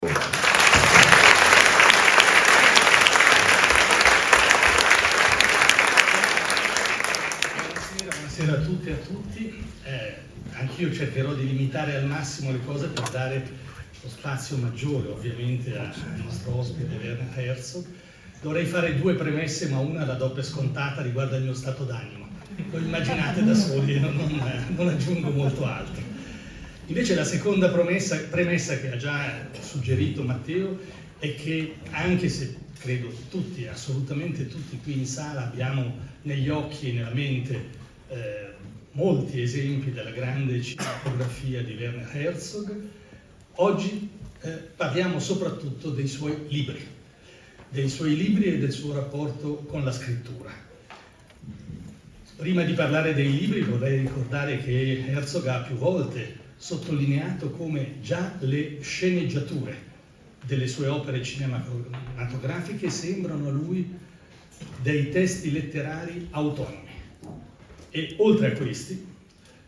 Buonasera a tutte e a tutti. Anch'io cercherò di limitare al massimo le cose per dare lo spazio maggiore ovviamente al nostro ospite Werner Herzog. Dovrei fare due premesse, ma una la do per scontata, riguarda il mio stato d'animo. Lo immaginate da soli e non aggiungo molto altro. Invece la seconda premessa che ha già suggerito Matteo è che, anche se credo tutti, assolutamente tutti qui in sala abbiamo negli occhi e nella mente molti esempi della grande cinematografia di Werner Herzog, oggi parliamo soprattutto dei suoi libri e del suo rapporto con la scrittura. Prima di parlare dei libri vorrei ricordare che Herzog ha più volte sottolineato come già le sceneggiature delle sue opere cinematografiche sembrano a lui dei testi letterari autonomi. E oltre a questi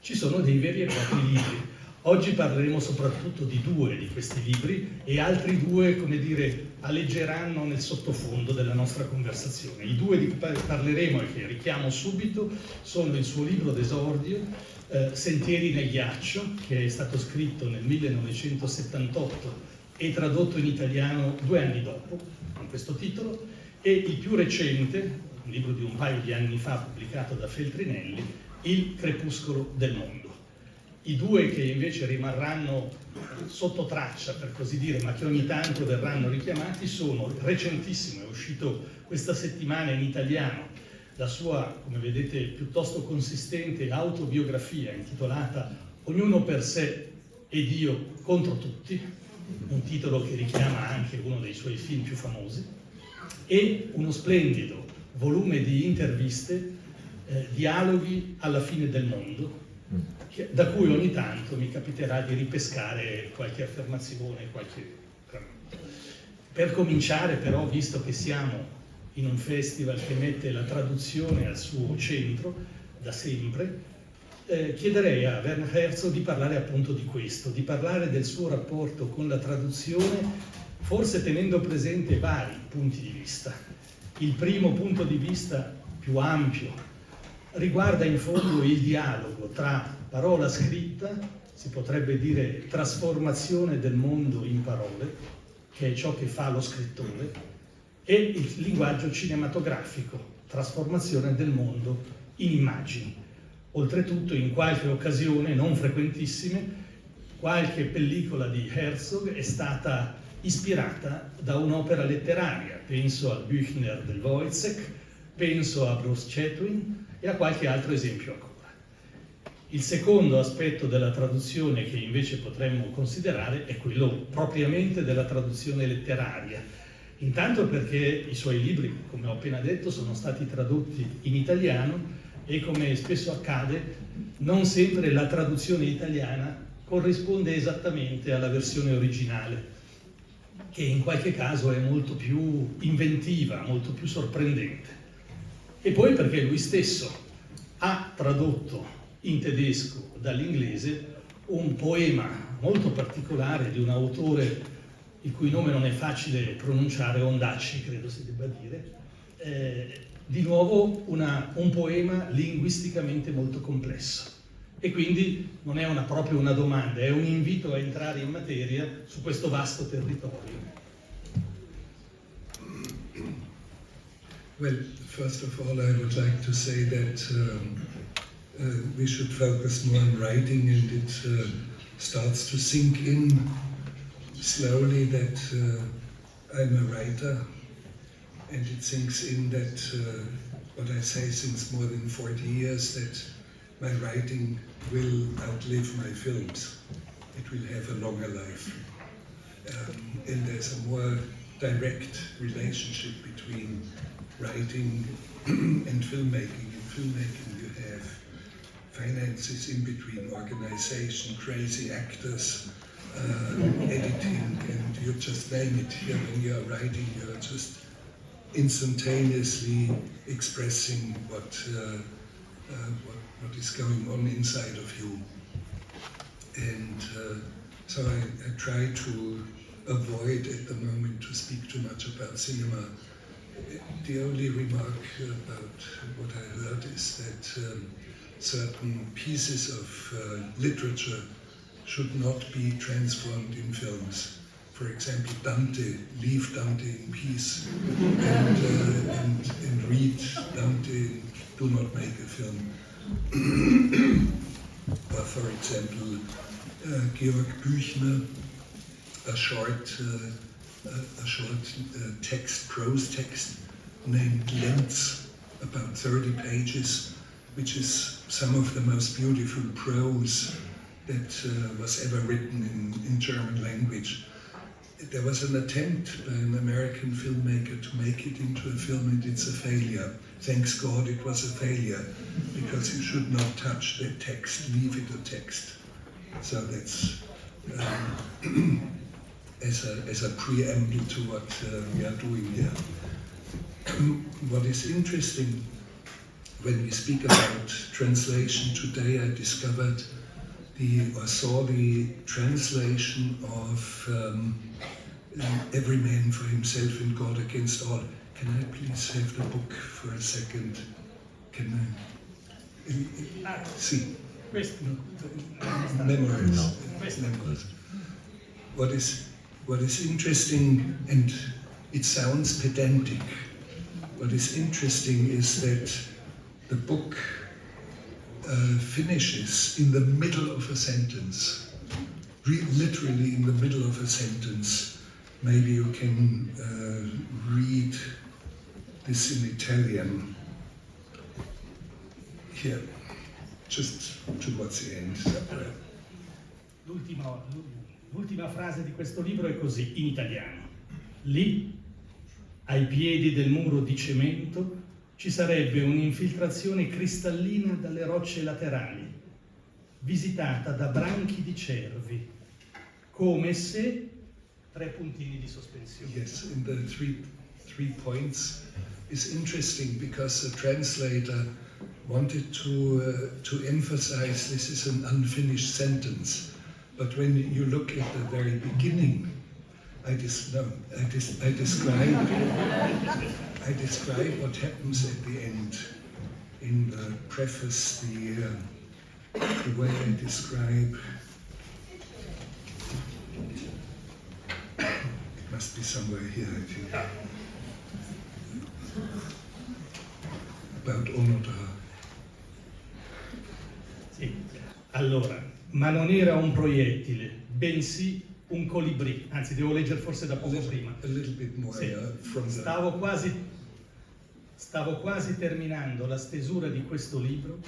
ci sono dei veri e propri libri. Oggi parleremo soprattutto di due di questi libri e altri due, come dire, alleggeranno nel sottofondo della nostra conversazione. I due di cui parleremo e che richiamo subito sono il suo libro d'esordio, Sentieri nel ghiaccio, che è stato scritto nel 1978 e tradotto in italiano 2 anni dopo, con questo titolo, e il più recente, un libro di un paio di anni fa pubblicato da Feltrinelli, Il crepuscolo del mondo. I due che invece rimarranno sotto traccia, per così dire, ma che ogni tanto verranno richiamati, sono recentissimo, è uscito questa settimana in italiano, la sua, come vedete, piuttosto consistente autobiografia intitolata Ognuno per sé e Dio contro tutti, un titolo che richiama anche uno dei suoi film più famosi, e uno splendido volume di interviste, dialoghi alla fine del mondo, da cui ogni tanto mi capiterà di ripescare qualche affermazione, Per cominciare però, visto che siamo in un festival che mette la traduzione al suo centro, da sempre, chiederei a Werner Herzog di parlare appunto di questo, di parlare del suo rapporto con la traduzione, forse tenendo presente vari punti di vista. Il primo punto di vista, più ampio, riguarda in fondo il dialogo tra parola scritta, si potrebbe dire trasformazione del mondo in parole, che è ciò che fa lo scrittore, e il linguaggio cinematografico, trasformazione del mondo in immagini. Oltretutto, in qualche occasione, non frequentissime, qualche pellicola di Herzog è stata ispirata da un'opera letteraria, penso al Büchner del Wojciech, penso a Bruce Chatwin e a qualche altro esempio ancora. Il secondo aspetto della traduzione che invece potremmo considerare è quello propriamente della traduzione letteraria. Intanto perché i suoi libri, come ho appena detto, sono stati tradotti in italiano e, come spesso accade, non sempre la traduzione italiana corrisponde esattamente alla versione originale, che in qualche caso è molto più inventiva, molto più sorprendente. E poi perché lui stesso ha tradotto in tedesco dall'inglese un poema molto particolare di un autore il cui nome non è facile pronunciare, Ondacci credo si debba dire, di nuovo un poema linguisticamente molto complesso. E quindi non è proprio una domanda, è un invito a entrare in materia su questo vasto territorio. Well, first of all, I would like to say that we should focus more on writing, and it starts to sink in slowly that I'm a writer, and it sinks in that what I say since more than 40 years, that my writing will outlive my films. It will have a longer life. And there's a more direct relationship between writing and filmmaking. In filmmaking you have finances in between, organization, crazy actors, editing, and you just name it. Here when you're writing, you're just instantaneously expressing what is going on inside of you. And so I try to avoid at the moment to speak too much about cinema. The only remark about what I heard is that certain pieces of literature should not be transformed in films. For example, Dante, leave Dante in peace and read Dante, do not make a film. Or for example, Georg Büchner, a short text, prose text named Lenz, about 30 pages, which is some of the most beautiful prose that was ever written in German language. There was an attempt by an American filmmaker to make it into a film, and it's a failure. Thanks God it was a failure, because you should not touch that text, leave it a text. So that's as a preamble to what we are doing here. What is interesting, when we speak about translation today, I discovered saw the translation of Every Man for Himself and God Against All. Can I please have the book for a second? Can I? See. Memorize. What is interesting, and it sounds pedantic, what is interesting is that the book finishes in the middle of a sentence, literally in the middle of a sentence. Maybe you can read this in Italian here, just towards the end. L'ultima frase di questo libro è così, in italiano. Lì, ai piedi del muro di cemento, ci sarebbe un'infiltrazione cristallina dalle rocce laterali, visitata da branchi di cervi, come se tre puntini di sospensione. Yes, in the three points is interesting because the translator wanted to emphasize this is an unfinished sentence. But when you look at the very beginning, I describe what happens at the end. In the preface, the way I describe, it must be somewhere here, I think. About Onoda. Sì. Allora, ma non era un proiettile, bensì un colibrì. Anzi, devo leggere forse da poco prima. A little bit more, sì. From the... Stavo quasi terminando la stesura di questo libro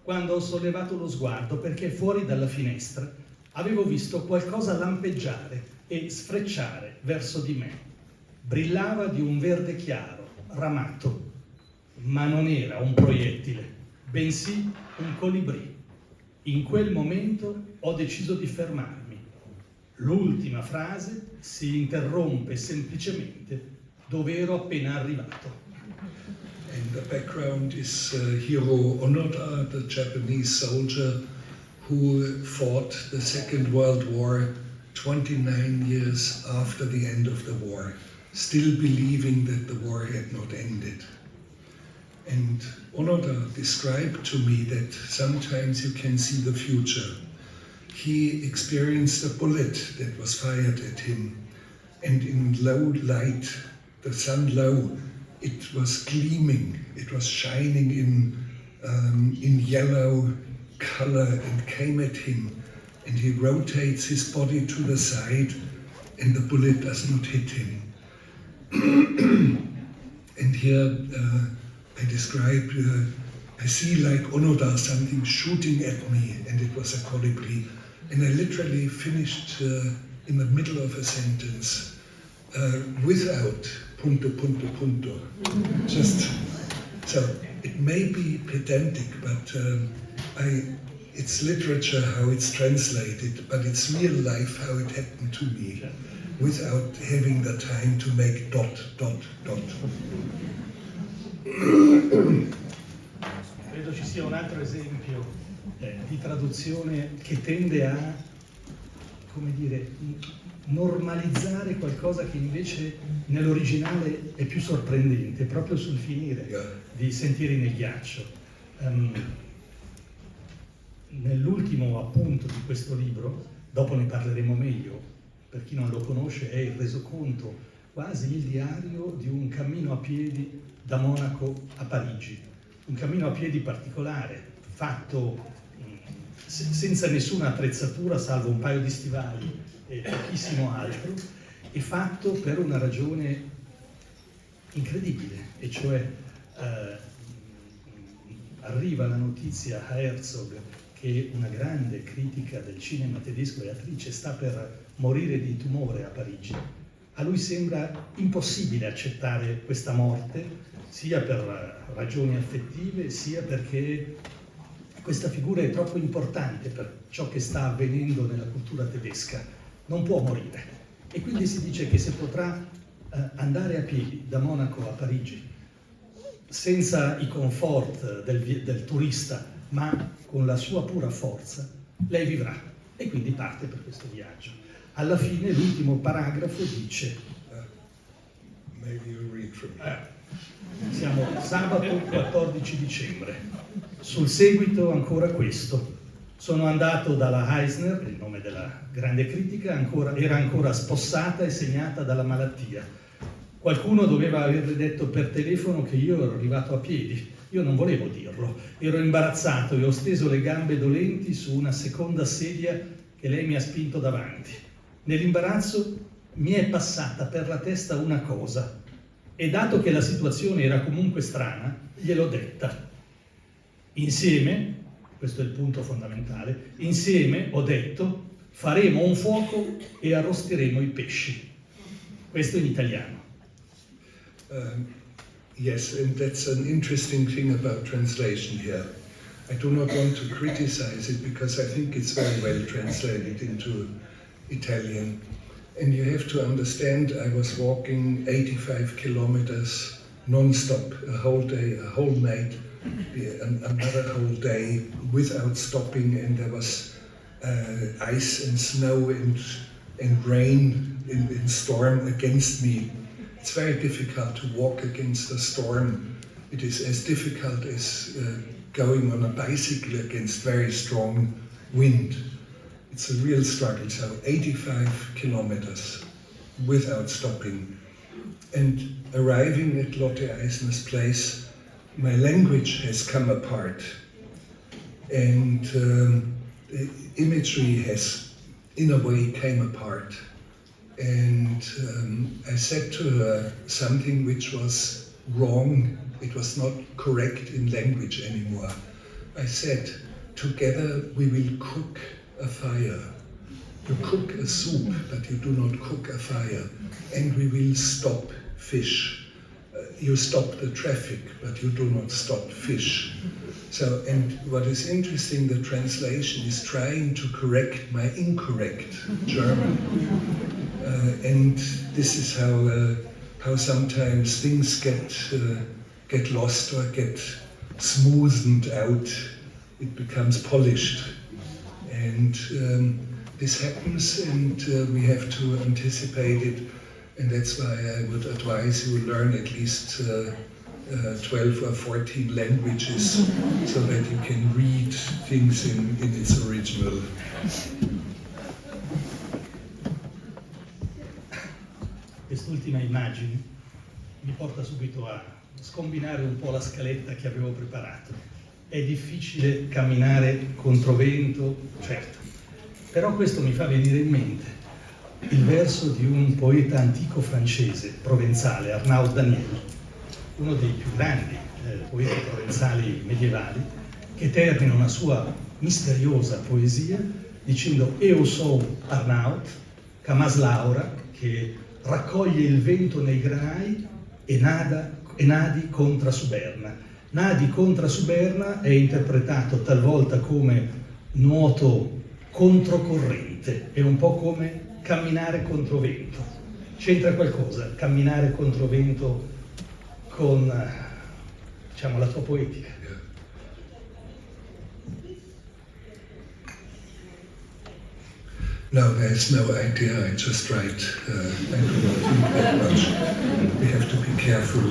quando ho sollevato lo sguardo, perché fuori dalla finestra avevo visto qualcosa lampeggiare e sfrecciare verso di me. Brillava di un verde chiaro, ramato, ma non era un proiettile, bensì un colibrì. In quel momento ho deciso di fermarmi. L'ultima frase si interrompe semplicemente dove ero appena arrivato. And the background is Hiro Onoda, the Japanese soldier who fought the Second World War 29 years after the end of the war, still believing that the war had not ended. And Onoda described to me that sometimes you can see the future. He experienced a bullet that was fired at him, and in low light, the sun low, it was gleaming, it was shining in yellow color and came at him, and he rotates his body to the side and the bullet does not hit him. And here I describe, I see like Onoda something shooting at me, and it was a colibri, and I literally finished in the middle of a sentence without punto, punto, punto. Just, so it may be pedantic, but it's literature how it's translated, but it's real life how it happened to me, without having the time to make dot, dot, dot. Credo ci sia un altro esempio di traduzione che tende a, come dire, normalizzare qualcosa che invece nell'originale è più sorprendente, proprio sul finire di Sentieri nel ghiaccio. Nell'ultimo appunto di questo libro, dopo ne parleremo meglio, per chi non lo conosce è il resoconto, quasi il diario di un cammino a piedi da Monaco a Parigi, un cammino a piedi particolare, fatto senza nessuna attrezzatura salvo un paio di stivali e pochissimo altro, e fatto per una ragione incredibile, e cioè arriva la notizia a Herzog che una grande critica del cinema tedesco e attrice sta per morire di tumore a Parigi. A lui sembra impossibile accettare questa morte, sia per ragioni affettive, sia perché questa figura è troppo importante per ciò che sta avvenendo nella cultura tedesca, non può morire. E quindi si dice che se potrà andare a piedi da Monaco a Parigi, senza i comfort del turista, ma con la sua pura forza, lei vivrà. E quindi parte per questo viaggio. Alla fine l'ultimo paragrafo dice maybe you read from me. Siamo sabato 14 dicembre. Sul seguito ancora questo. Sono andato dalla Eisner, il nome della grande critica, era ancora spossata e segnata dalla malattia. Qualcuno doveva averle detto per telefono che io ero arrivato a piedi. Io non volevo dirlo. Ero imbarazzato e ho steso le gambe dolenti su una seconda sedia che lei mi ha spinto davanti. Nell'imbarazzo mi è passata per la testa una cosa e dato che la situazione era comunque strana, gliel'ho detta. Insieme, questo è il punto fondamentale, insieme, ho detto, faremo un fuoco e arrosteremo i pesci. Questo in italiano. Yes, and that's an interesting thing about translation here. I do not want to criticize it because I think it's very well translated into Italian. And you have to understand, I was walking 85 kilometers non-stop, a whole day, a whole night, another whole day without stopping, and there was ice and snow and rain in storm against me. It's very difficult to walk against a storm. It is as difficult as going on a bicycle against very strong wind. It's a real struggle. So 85 kilometers without stopping. And arriving at Lotte Eisner's place, my language has come apart. And the imagery has, in a way, came apart. And I said to her something which was wrong. It was not correct in language anymore. I said, together we will cook a fire. You cook a soup, but you do not cook a fire. And we will stop fish. You stop the traffic, but you do not stop fish. So, and what is interesting, the translation is trying to correct my incorrect German. And this is how sometimes things get lost or get smoothened out. It becomes polished. And this happens, and we have to anticipate it. And that's why I would advise you learn at least 12 or 14 languages so that you can read things in its original. Quest'ultima immagine mi porta subito a scombinare un po' la scaletta che avevo preparato. È difficile camminare contro vento, certo, però questo mi fa venire in mente il verso di un poeta antico francese, provenzale, Arnaud Daniel, uno dei più grandi poeti provenzali medievali, che termina una sua misteriosa poesia dicendo «Eu sou Arnaud, camas Laura», che raccoglie il vento nei granai e nadi contra Suberna. Nadi contra Suberna è interpretato talvolta come nuoto controcorrente, è un po' come camminare contro vento. C'entra qualcosa, camminare contro vento, con, diciamo, la tua poetica? No, there's no idea. I just write. I do not think that much. We have to be careful.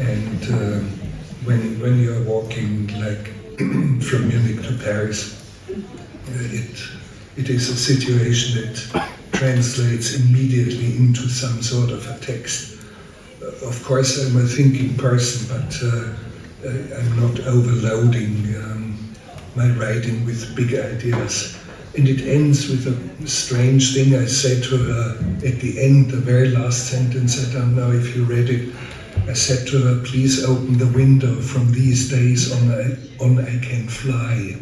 And when you're walking like from Munich to Paris, it is a situation that translates immediately into some sort of a text. Of course, I'm a thinking person, but I'm not overloading my writing with big ideas. And it ends with a strange thing I said to her at the end, the very last sentence. I don't know if you read it. I said to her, please open the window, from these days on I can fly.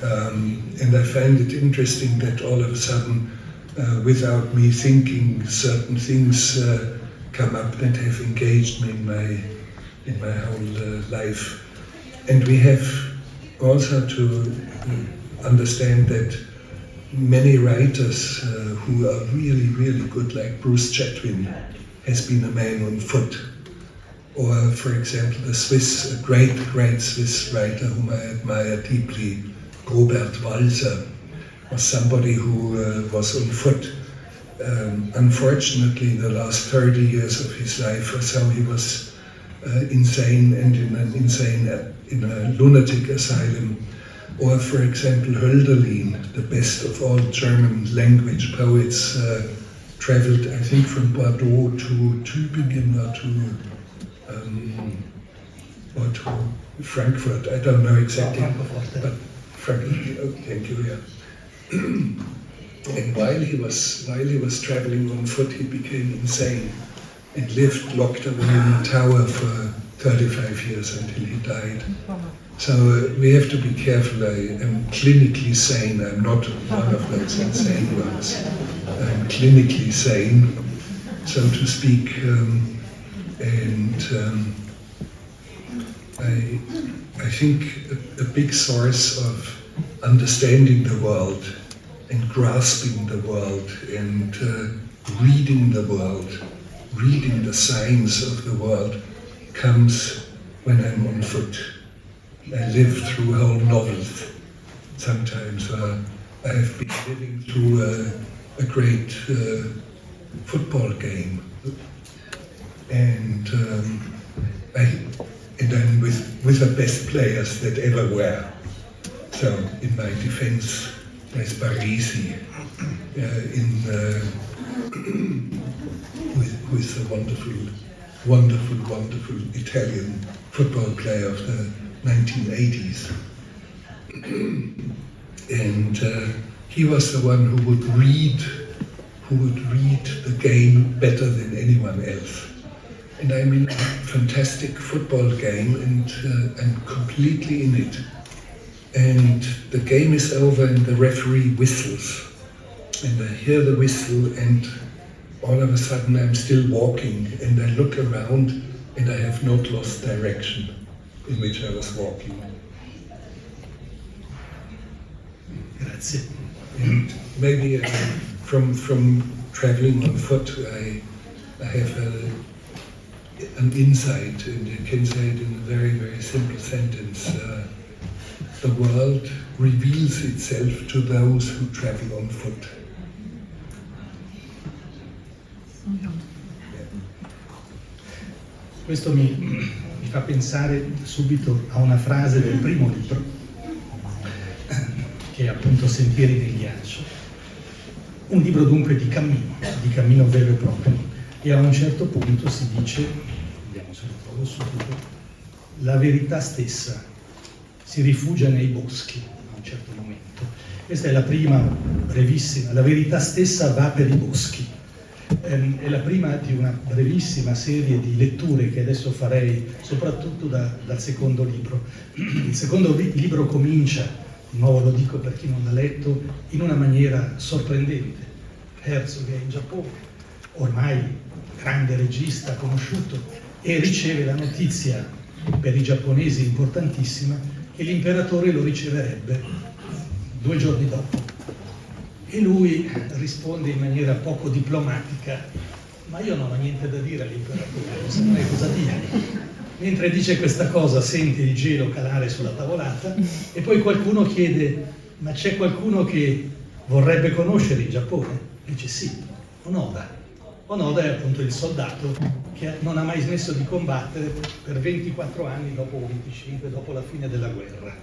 And I find it interesting that all of a sudden, without me thinking, certain things come up that have engaged me in my whole life. And we have also to understand that many writers who are really, really good, like Bruce Chatwin, has been a man on foot. Or, for example, a great Swiss writer whom I admire deeply, Robert Walser, was somebody who was on foot. Unfortunately, in the last 30 years of his life or so, he was insane and in a lunatic asylum. Or, for example, Hölderlin, the best of all German language poets, traveled, I think, from Bordeaux to Tübingen or to Frankfurt. I don't know exactly, but Frankfurt. Oh, thank you. Yeah. And while he was traveling on foot, he became insane and lived locked away in a tower for 35 years until he died. So we have to be careful. I am clinically sane. I'm not one of those insane ones. I'm clinically sane, so to speak. I think a big source of understanding the world and grasping the world and reading the world, reading the signs of the world, comes when I'm on foot. I live through whole novels. Sometimes I have been living through a great football game, and I'm with the best players that ever were. So in my defense, there's Baresi, who is a wonderful Italian football player of the 1980s. And he was the one who would read the game better than anyone else. And I'm in a fantastic football game, and I'm completely in it. And the game is over and the referee whistles. And I hear the whistle, and all of a sudden I'm still walking, and I look around and I have not lost direction in which I was walking. Grazie. And maybe from traveling on foot, I have an insight, and you can say it in a very, very simple sentence. The world reveals itself to those who travel on foot. Questo mi fa pensare subito a una frase del primo libro, che è appunto Sentieri del ghiaccio. Un libro dunque di cammino vero e proprio. E a un certo punto si dice, vediamo se lo trovo subito, la verità stessa si rifugia nei boschi a un certo momento. Questa è la prima brevissima, la verità stessa va per i boschi. È la prima di una brevissima serie di letture che adesso farei, soprattutto dal secondo libro. Il secondo libro comincia, di nuovo lo dico per chi non l'ha letto, in una maniera sorprendente. Herzog è in Giappone, ormai grande regista, conosciuto, e riceve la notizia, per i giapponesi importantissima, che l'imperatore lo riceverebbe 2 giorni dopo. E lui risponde in maniera poco diplomatica: ma io non ho niente da dire all'imperatore, non saprei cosa dire. Mentre dice questa cosa sente il gelo calare sulla tavolata e poi qualcuno chiede: Ma c'è qualcuno che vorrebbe conoscere il Giappone? Dice sì, Onoda. Onoda è appunto il soldato che non ha mai smesso di combattere per 24 anni dopo 25, dopo la fine della guerra.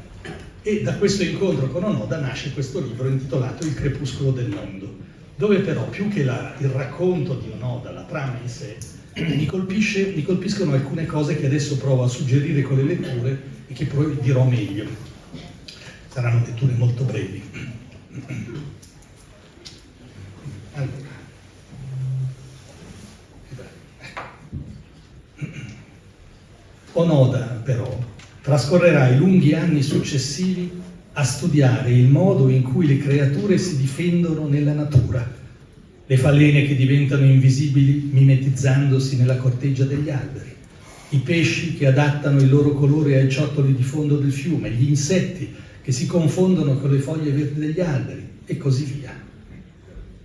E da questo incontro con Onoda nasce questo libro intitolato Il crepuscolo del mondo, dove però più che il racconto di Onoda, la trama in sé, mi colpiscono alcune cose che adesso provo a suggerire con le letture e che poi dirò meglio. Saranno letture molto brevi. Allora. Onoda, però, trascorrerà i lunghi anni successivi a studiare il modo in cui le creature si difendono nella natura, le falene che diventano invisibili mimetizzandosi nella corteggia degli alberi, i pesci che adattano il loro colore ai ciottoli di fondo del fiume, gli insetti che si confondono con le foglie verdi degli alberi e così via.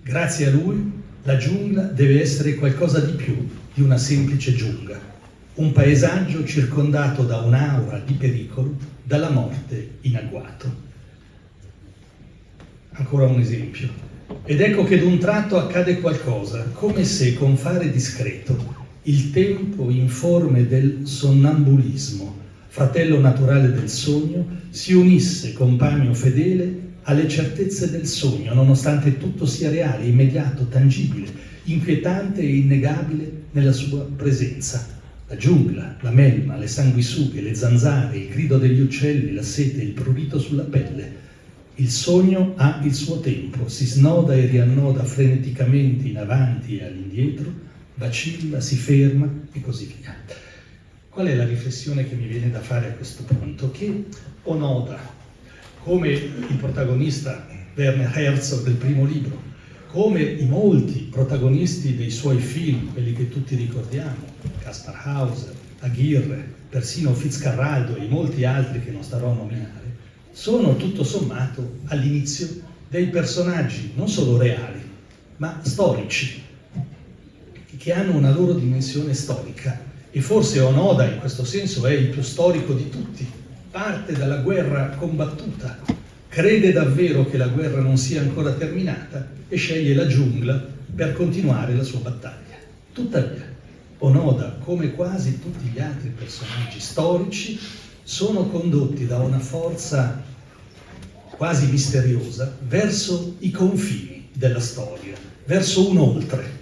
Grazie a lui, la giungla deve essere qualcosa di più di una semplice giungla, un paesaggio circondato da un'aura di pericolo, dalla morte in agguato. Ancora un esempio. Ed ecco che d'un tratto accade qualcosa, come se con fare discreto il tempo in forme del sonnambulismo, fratello naturale del sogno, si unisse compagno fedele alle certezze del sogno, nonostante tutto sia reale, immediato, tangibile, inquietante e innegabile nella sua presenza. La giungla, la melma, le sanguisughe, le zanzare, il grido degli uccelli, la sete, il prurito sulla pelle. Il sogno ha il suo tempo, si snoda e riannoda freneticamente in avanti e all'indietro, vacilla, si ferma e così via. Qual è la riflessione che mi viene da fare a questo punto? Che Onoda, come il protagonista Werner Herzog del primo libro, come i molti protagonisti dei suoi film, quelli che tutti ricordiamo, Kaspar Hauser, Aguirre, persino Fitzcarraldo e i molti altri che non starò a nominare, sono tutto sommato all'inizio dei personaggi non solo reali, ma storici, che hanno una loro dimensione storica. E forse Onoda in questo senso è il più storico di tutti, parte dalla guerra combattuta, crede davvero che la guerra non sia ancora terminata e sceglie la giungla per continuare la sua battaglia. Tuttavia, Onoda, come quasi tutti gli altri personaggi storici, sono condotti da una forza quasi misteriosa verso i confini della storia, verso un oltre,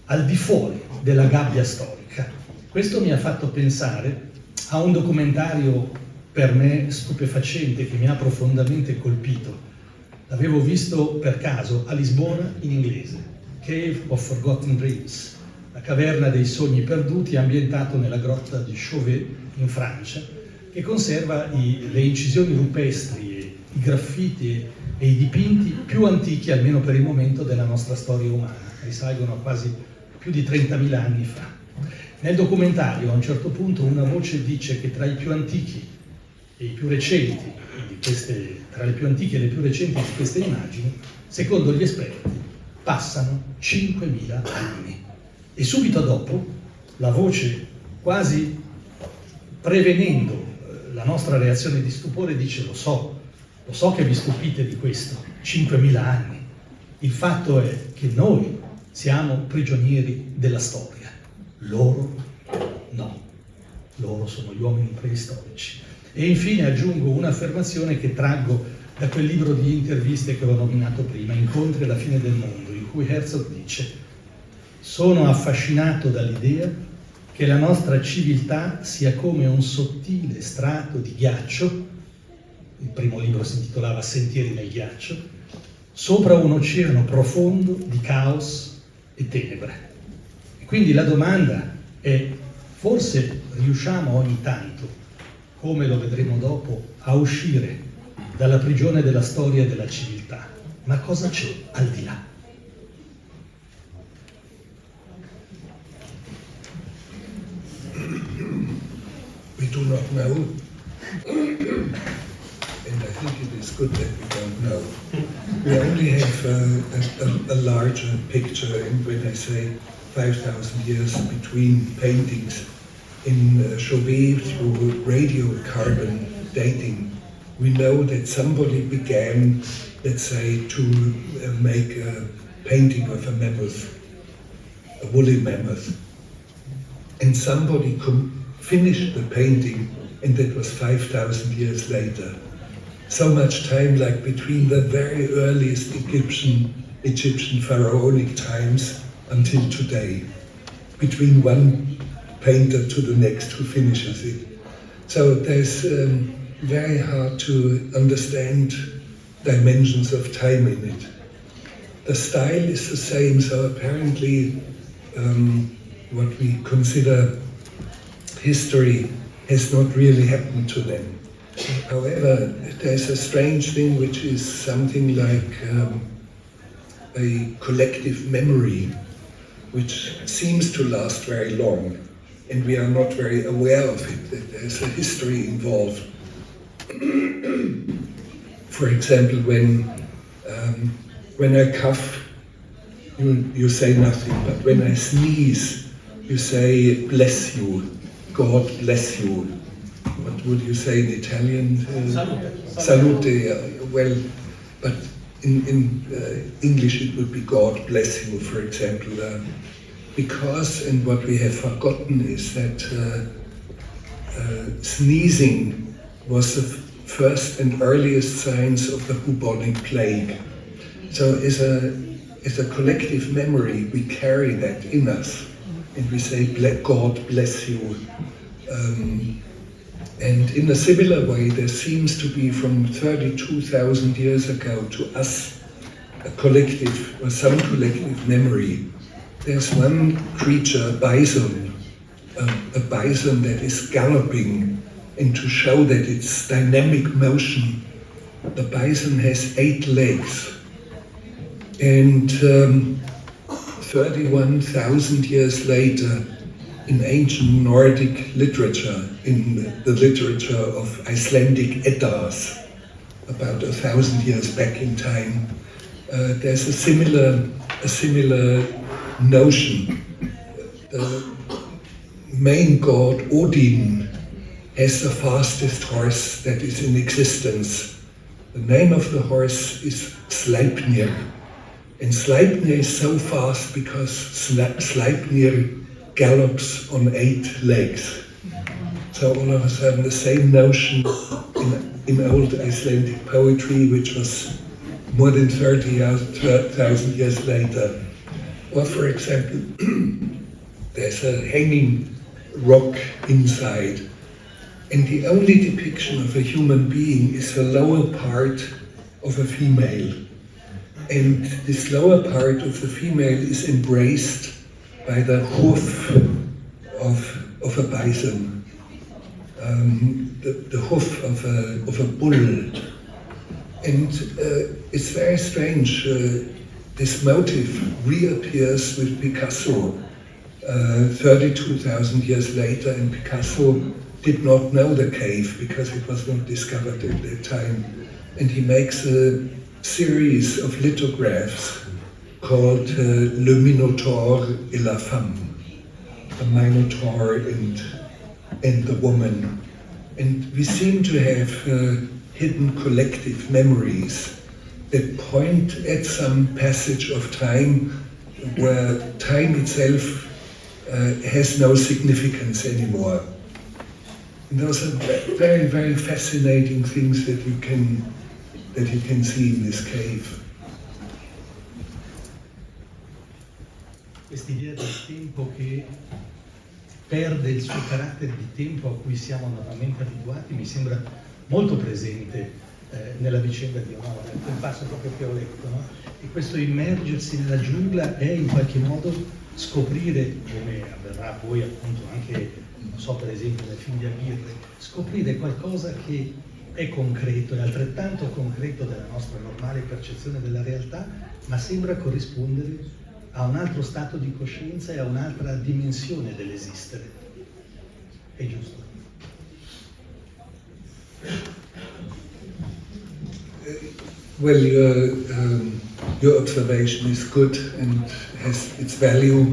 al di fuori della gabbia storica. Questo mi ha fatto pensare a un documentario per me stupefacente che mi ha profondamente colpito. L'avevo visto per caso a Lisbona in inglese, Cave of Forgotten Dreams, la caverna dei sogni perduti, ambientato nella grotta di Chauvet in Francia, che conserva le incisioni rupestri, i graffiti e i dipinti più antichi, almeno per il momento, della nostra storia umana, risalgono a quasi più di 30.000 anni fa. Nel documentario a un certo punto una voce dice che tra i più antichi e i più recenti, tra le più antiche e le più recenti di queste immagini, secondo gli esperti, passano 5.000 anni. E subito dopo la voce, quasi prevenendo la nostra reazione di stupore, dice: lo so che vi stupite di questo, 5.000 anni. Il fatto è che noi siamo prigionieri della storia, loro no, loro sono gli uomini preistorici. E infine aggiungo un'affermazione che traggo da quel libro di interviste che ho nominato prima, Incontri alla fine del mondo, in cui Herzog dice: sono affascinato dall'idea che la nostra civiltà sia come un sottile strato di ghiaccio, il primo libro si intitolava Sentieri nel ghiaccio, sopra un oceano profondo di caos e tenebre. E quindi la domanda è: forse riusciamo ogni tanto, come lo vedremo dopo, a uscire dalla prigione della storia e della civiltà? Ma cosa c'è al di là? We do not know, and I think it is good that we don't know. We only have a larger picture, and when I say 5,000 years between paintings in Chauvet through radiocarbon dating, we know that somebody began, let's say, to make a painting of a mammoth, a woolly mammoth. And somebody finished the painting, and that was 5,000 years later. So much time, like between the very earliest Egyptian pharaonic times until today, between one painter to the next who finishes it. So there's very hard to understand dimensions of time in it. The style is the same, so apparently what we consider history has not really happened to them. However, there's a strange thing which is something like a collective memory which seems to last very long, and we are not very aware of it, that there's a history involved. For example, when I cough, you say nothing, but when I sneeze, you say bless you, God bless you. What would you say in Italian? Salute. Well, but in English it would be God bless you, for example. Because, and what we have forgotten is that sneezing was the first and earliest signs of the bubonic plague. So as a collective memory, we carry that in us, and we say, God bless you. And in a similar way, there seems to be from 32,000 years ago to us a collective, or some collective memory. There's one creature, a bison that is galloping, and to show that it's dynamic motion, the bison has 8 legs. And 31,000 years later, in ancient Nordic literature, in the literature of Icelandic Eddas, about 1,000 years back in time, there's a similar notion. The main god Odin has the fastest horse that is in existence. The name of the horse is Sleipnir. And Sleipnir is so fast because Sleipnir gallops on 8 legs. So all of a sudden the same notion in old Icelandic poetry, which was more than 30,000 years later. Or for example, there's a hanging rock inside, and the only depiction of a human being is the lower part of a female. And this lower part of the female is embraced by the hoof of a bison, the hoof of a bull. And it's very strange. This motive reappears with Picasso 32,000 years later, and Picasso did not know the cave because it was not discovered at that time. And he makes a series of lithographs called Le Minotaure et la Femme, the Minotaur and the woman. And we seem to have hidden collective memories that point at some passage of time where time itself has no significance anymore. And those are very, very fascinating things that you can see in this cave. Quest'idea del tempo che perde il suo carattere di tempo a cui siamo normalmente abituati mi sembra molto presente nella vicenda di Onore, quel passo proprio che ho letto, no? E questo immergersi nella giungla è in qualche modo scoprire, come avverrà poi appunto anche, non so, per esempio nel film di Aguirre, scoprire qualcosa che è concreto, è altrettanto concreto della nostra normale percezione della realtà, ma sembra corrispondere a un altro stato di coscienza e a un'altra dimensione dell'esistere. È giusto? Well, your observation is good and has its value.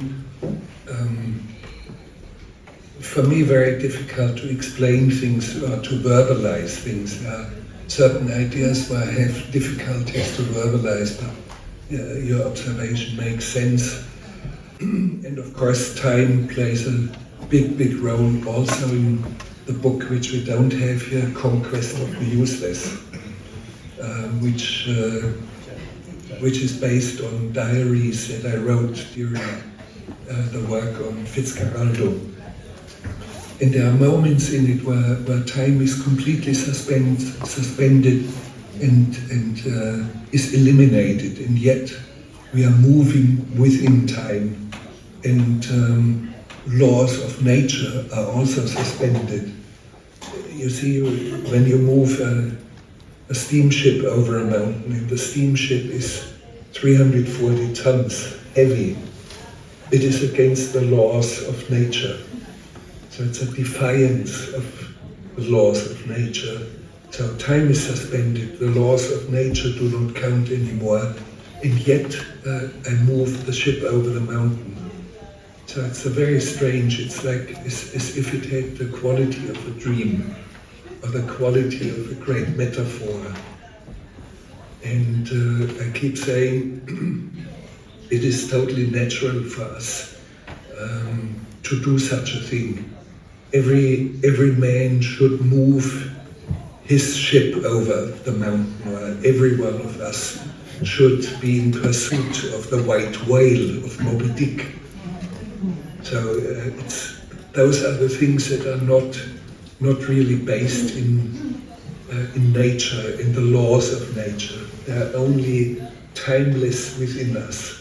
For me, very difficult to explain things or to verbalize things. certain ideas where I have difficulties to verbalize, but your observation makes sense. And of course, time plays a big role also in the book, which we don't have here, Conquest of the Useless, which is based on diaries that I wrote during the work on Fitzcarraldo. And there are moments in it where time is completely suspended and is eliminated, and yet we are moving within time, and laws of nature are also suspended. You see, when you move a steamship over a mountain, and the steamship is 340 tons heavy, it is against the laws of nature. So it's a defiance of the laws of nature. So time is suspended, the laws of nature do not count anymore, and yet I move the ship over the mountain. So it's a very strange, it's like as if it had the quality of a dream, or the quality of a great metaphor. And I keep saying it is totally natural for us to do such a thing. Every man should move his ship over the mountain, or every one of us should be in pursuit of the white whale of Moby Dick. So those are the things that are not really based in nature, in the laws of nature. They are only timeless within us.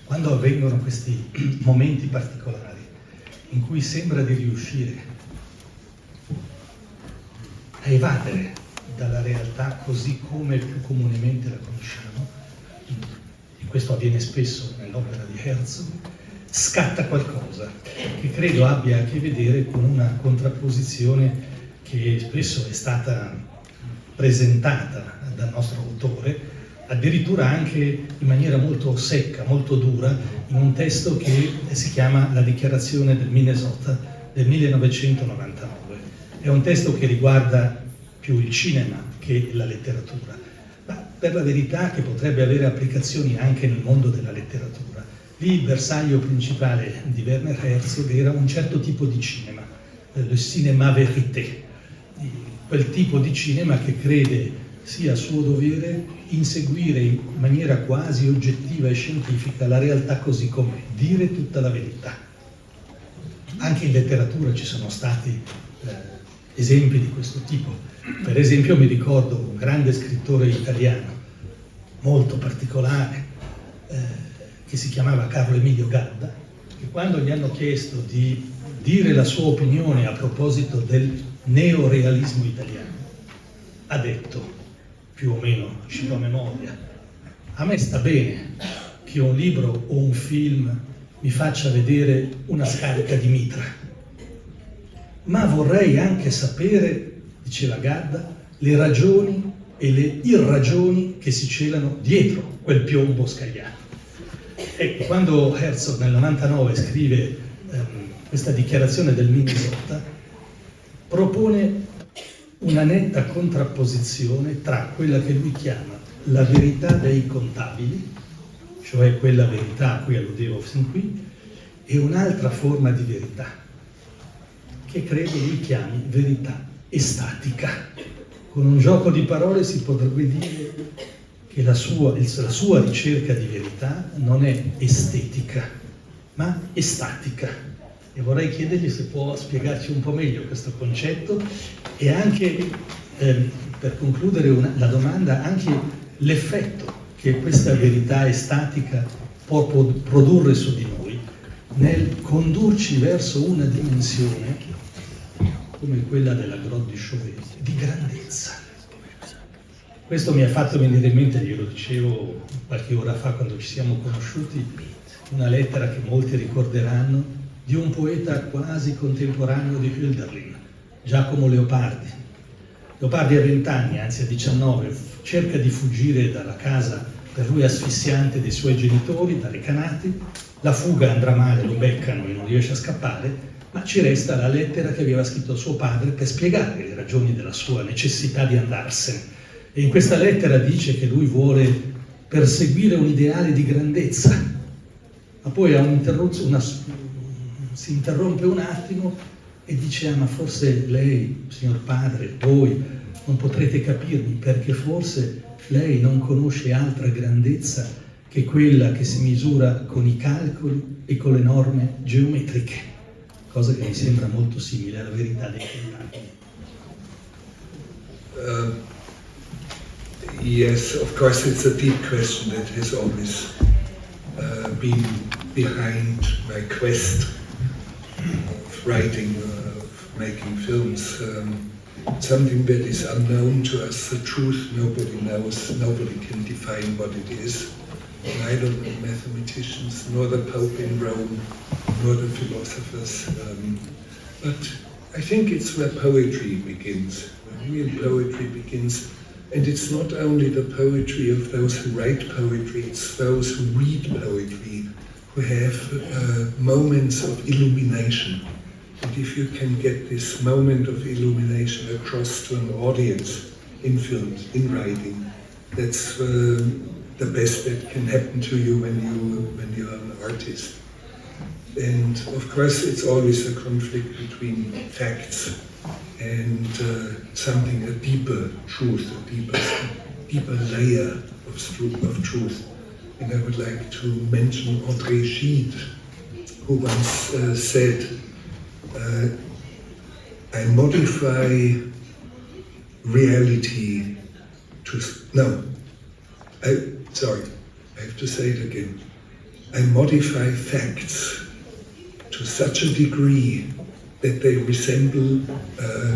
Quando avvengono questi momenti particolari in cui sembra di riuscire a evadere dalla realtà così come più comunemente la conosciamo, e questo avviene spesso nell'opera di Herzog, scatta qualcosa che credo abbia a che vedere con una contrapposizione che spesso è stata presentata dal nostro autore, addirittura anche in maniera molto secca, molto dura, in un testo che si chiama La dichiarazione del Minnesota del 1999. È un testo che riguarda più il cinema che la letteratura, ma per la verità che potrebbe avere applicazioni anche nel mondo della letteratura. Lì il bersaglio principale di Werner Herzog era un certo tipo di cinema, le cinéma vérité, quel tipo di cinema che crede sia suo dovere inseguire in maniera quasi oggettiva e scientifica la realtà così com'è, dire tutta la verità. Anche in letteratura ci sono stati esempi di questo tipo. Per esempio mi ricordo un grande scrittore italiano, molto particolare, che si chiamava Carlo Emilio Gadda, che quando gli hanno chiesto di dire la sua opinione a proposito del neorealismo italiano, ha detto, più o meno, cito a memoria, a me sta bene che un libro o un film mi faccia vedere una scarica di mitra, ma vorrei anche sapere, diceva Gadda, le ragioni e le irragioni che si celano dietro quel piombo scagliato. Ecco, quando Herzog nel 99 scrive questa dichiarazione del Minnesota, propone una netta contrapposizione tra quella che lui chiama la verità dei contabili, cioè quella verità a cui alludevo fin qui, e un'altra forma di verità, che credo lui chiami verità estatica. Con un gioco di parole si potrebbe dire che la sua ricerca di verità non è estetica, ma estatica. E vorrei chiedergli se può spiegarci un po' meglio questo concetto e anche, per concludere la domanda, anche l'effetto che questa verità estatica può produrre su di noi nel condurci verso una dimensione come quella della Grotte di Chauvet, di grandezza. Questo mi ha fatto venire in mente, glielo dicevo qualche ora fa quando ci siamo conosciuti, una lettera che molti ricorderanno di un poeta quasi contemporaneo di Hölderlin, Giacomo Leopardi. Leopardi a 20 anni, anzi a 19, cerca di fuggire dalla casa per lui asfissiante dei suoi genitori, da Recanati, La fuga andrà male, lo beccano e non riesce a scappare, ma ci resta la lettera che aveva scritto a suo padre per spiegare le ragioni della sua necessità di andarsene. E in questa lettera dice che lui vuole perseguire un ideale di grandezza, ma poi si interrompe un attimo e dice: ma forse lei, signor padre, voi non potrete capirmi, perché forse lei non conosce altra grandezza che quella che si misura con i calcoli e con le norme geometriche, cosa che mi sembra molto simile alla verità dei contatti. Yes, of course, it's a deep question that has always been behind my quest of writing, of making films. Something that is unknown to us, the truth nobody knows, nobody can define what it is. Neither the mathematicians, nor the Pope in Rome, nor the philosophers. But I think it's where poetry begins, where real poetry begins. And it's not only the poetry of those who write poetry, it's those who read poetry, who have moments of illumination. And if you can get this moment of illumination across to an audience in films, in writing, that's the best that can happen to you when you're an artist. And of course, it's always a conflict between facts and something, a deeper truth, a deeper layer of truth. And I would like to mention André Gide, who once said, I modify reality to, I have to say it again. I modify facts to such a degree that they resemble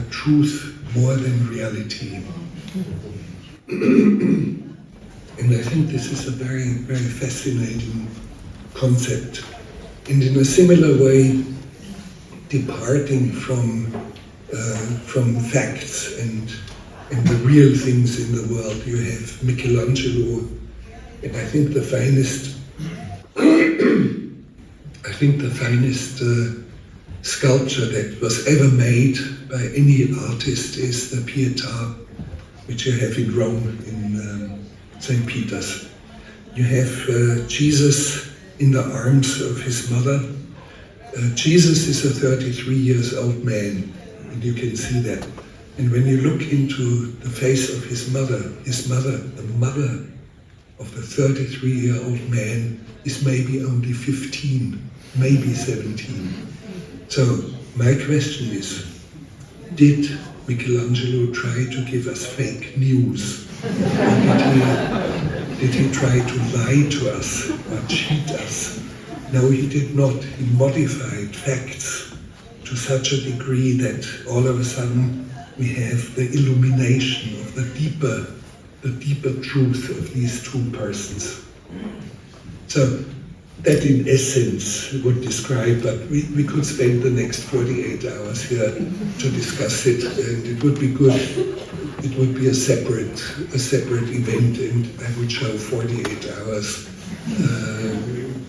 truth more than reality. And I think this is a very, very fascinating concept. And in a similar way, departing from facts and the real things in the world, you have Michelangelo, and I think the finest sculpture that was ever made by any artist is the Pietà, which you have in Rome, in St. Peter's. You have Jesus in the arms of his mother. Jesus is a 33-year-old man, and you can see that. And when you look into the face of his mother, the mother of the 33-year-old man is maybe only 15, maybe 17. So my question is, did Michelangelo try to give us fake news? Or did he try to lie to us or cheat us? No, he did not. He modified facts to such a degree that all of a sudden we have the illumination of the deeper truth of these two persons. So that in essence would describe, but we could spend the next 48 hours here to discuss it, and it would be good. It would be a separate event, and I would show 48 hours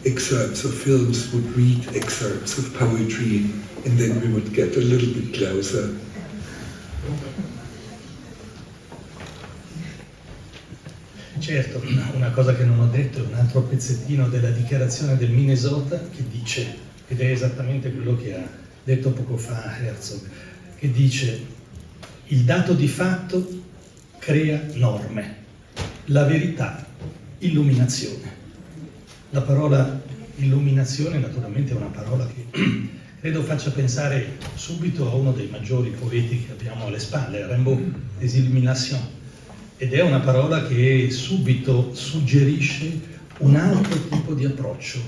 excerpts of films, would read excerpts of poetry, and then we would get a little bit closer. Certo, una cosa che non ho detto è un altro pezzettino della dichiarazione del Minnesota che dice, ed è esattamente quello che ha detto poco fa Herzog, che dice: il dato di fatto crea norme, la verità illuminazione. La parola illuminazione naturalmente è una parola che credo faccia pensare subito a uno dei maggiori poeti che abbiamo alle spalle, Rimbaud, des Illuminations. Ed è una parola che subito suggerisce un altro tipo di approccio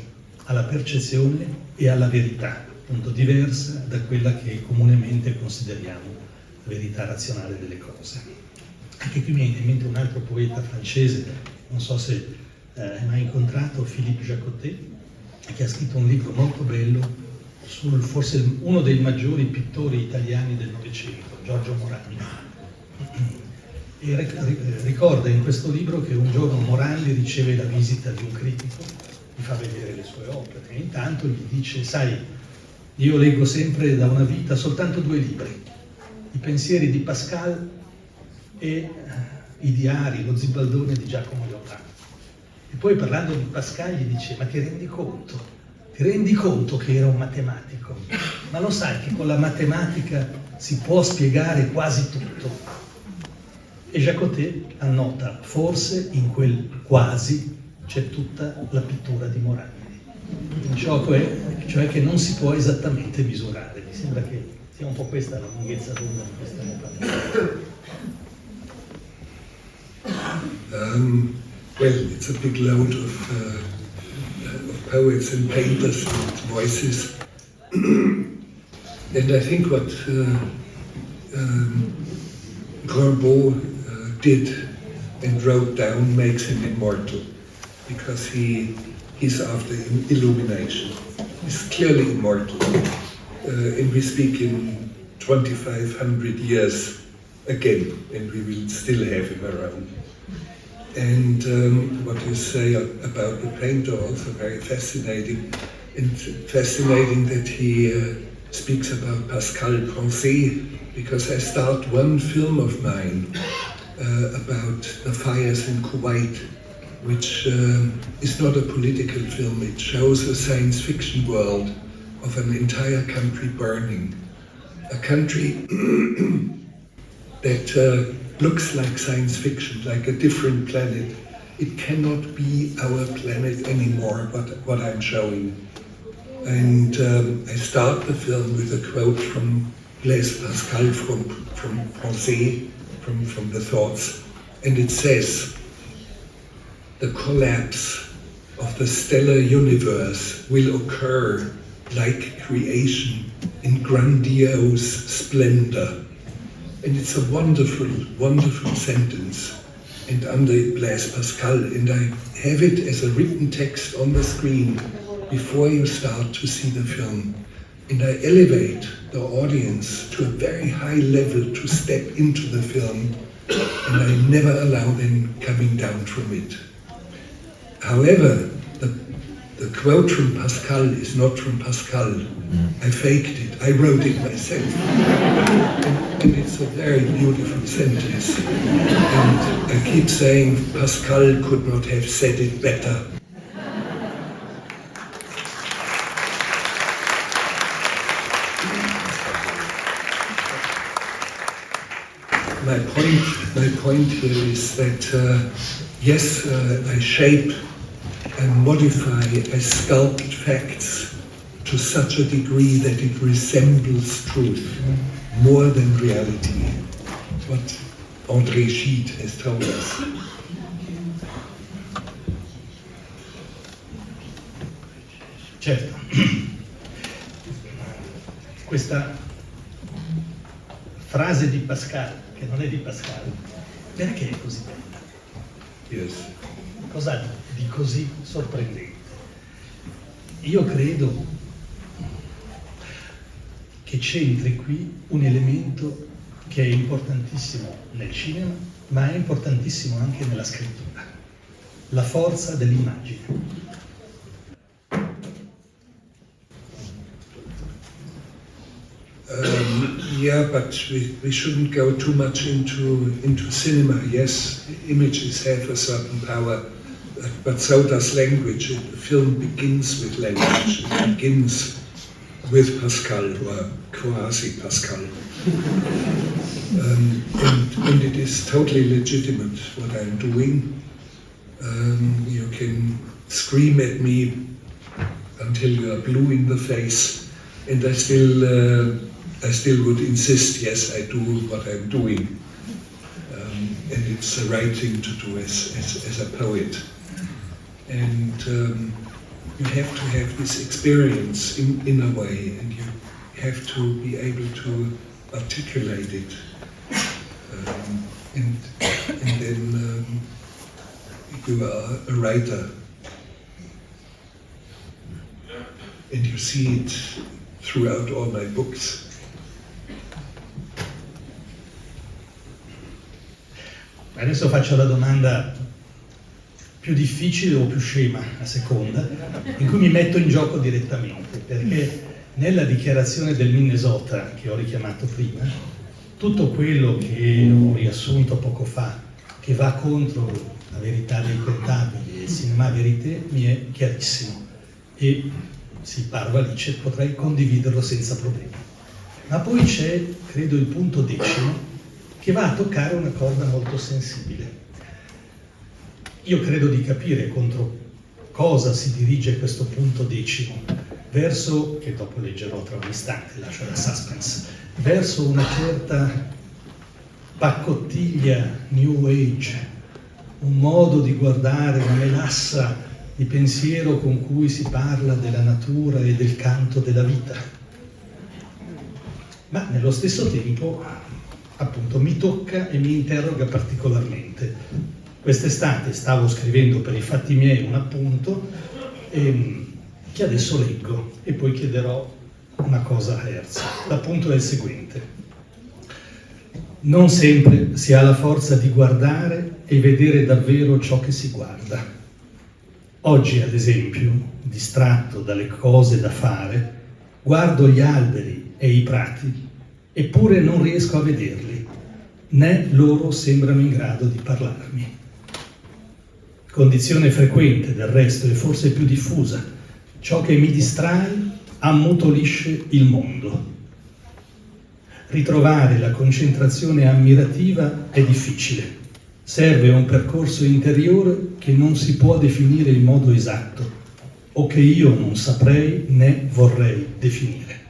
alla percezione e alla verità, appunto diversa da quella che comunemente consideriamo la verità razionale delle cose. Anche qui mi viene in mente un altro poeta francese, non so se hai mai incontrato, Philippe Jacotet, che ha scritto un libro molto bello sul forse uno dei maggiori pittori italiani del Novecento, Giorgio Morandi. E ricorda in questo libro che un giorno Morandi riceve la visita di un critico gli fa vedere le sue opere e intanto gli dice: sai, io leggo sempre da una vita soltanto 2 libri, i pensieri di Pascal e i diari, lo Zibaldone di Giacomo Leopardi. E poi parlando di Pascal gli dice: ma ti rendi conto? Ti rendi conto che era un matematico? Ma lo sai che con la matematica si può spiegare quasi tutto? E Jacotet annota: forse in quel quasi c'è tutta la pittura di Morandi. Il gioco è cioè che non si può esattamente misurare. Mi sembra che sia un po' questa la lunghezza d'onda di questa parlando. Well, it's a big load of poets and painters and voices. And I think what Rimbaud did and wrote down makes him immortal, because he's after illumination. He's clearly immortal. And we speak in 2,500 years again, and we will still have him around. And what you say about the painter also very fascinating, and fascinating that he speaks about Pascal Pensée, because I start one film of mine about the fires in Kuwait, which is not a political film. It shows a science fiction world of an entire country burning, a country that looks like science fiction, like a different planet. It cannot be our planet anymore, what I'm showing. And I start the film with a quote from Blaise Pascal, from Pensée, from the thoughts. And it says, the collapse of the stellar universe will occur like creation in grandiose splendor. And it's a wonderful, wonderful sentence, and under Blaise Pascal, and I have it as a written text on the screen before you start to see the film. And I elevate the audience to a very high level to step into the film, and I never allow them coming down from it. However, the quote from Pascal is not from Pascal. I faked it. I wrote it myself. And it's a very beautiful sentence. And I keep saying Pascal could not have said it better. My point here is that yes, I shape, I modify, I sculpt facts to such a degree that it resembles truth more than reality. What André Gide has told us. Certo, questa frase di Pascal, che non è di Pascal, perché è così bella? Yes. Cos'ha di così sorprendente? Io credo che c'entri qui un elemento che è importantissimo nel cinema, ma è importantissimo anche nella scrittura: la forza dell'immagine. Yeah, but we shouldn't go too much into cinema. Yes, images have a certain power, but so does language. The film begins with language. It begins with Pascal, or quasi-Pascal. And it is totally legitimate what I'm doing. You can scream at me until you are blue in the face, and I still would insist, yes, I do what I'm doing. And it's the right thing to do as a poet. And you have to have this experience in a way, and you have to be able to articulate it. And then you are a writer. And you see it throughout all my books. Adesso faccio la domanda più difficile o più scema, a seconda, in cui mi metto in gioco direttamente, perché nella dichiarazione del Minnesota che ho richiamato prima, tutto quello che ho riassunto poco fa, che va contro la verità dei contabili e il cinema verité, mi è chiarissimo e si parla Alice, potrei condividerlo senza problemi. Ma poi c'è, credo, il punto 10, che va a toccare una corda molto sensibile. Io credo di capire contro cosa si dirige questo punto 10, verso, che dopo leggerò tra un istante, lascio la suspense, verso una certa paccottiglia New Age, un modo di guardare, una melassa di pensiero con cui si parla della natura e del canto della vita. Ma nello stesso tempo, appunto, mi tocca e mi interroga particolarmente. Quest'estate stavo scrivendo per i fatti miei un appunto che adesso leggo e poi chiederò una cosa a Herzog. L'appunto è il seguente. Non sempre si ha la forza di guardare e vedere davvero ciò che si guarda. Oggi, ad esempio, distratto dalle cose da fare, guardo gli alberi e i prati, eppure non riesco a vederli, né loro sembrano in grado di parlarmi. Condizione frequente, del resto, e forse più diffusa. Ciò che mi distrae ammutolisce il mondo. Ritrovare la concentrazione ammirativa è difficile. Serve un percorso interiore che non si può definire in modo esatto, o che io non saprei né vorrei definire.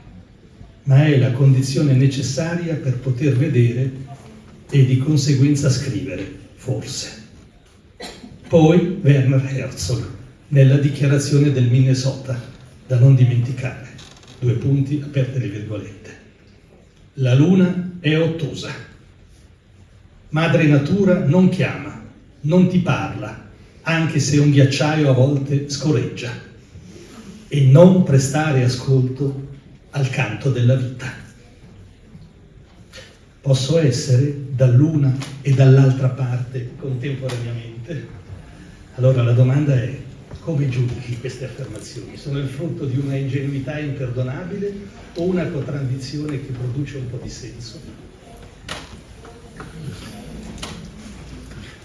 Ma è la condizione necessaria per poter vedere e di conseguenza scrivere, forse. Poi Werner Herzog, nella dichiarazione del Minnesota, da non dimenticare, 2 punti, aperte le virgolette. La luna è ottosa. Madre natura non chiama, non ti parla, anche se un ghiacciaio a volte scorreggia, e non prestare ascolto al canto della vita. Posso essere dall'una e dall'altra parte contemporaneamente? Allora la domanda è: come giudichi queste affermazioni? Sono il frutto di una ingenuità imperdonabile o una contraddizione che produce un po' di senso?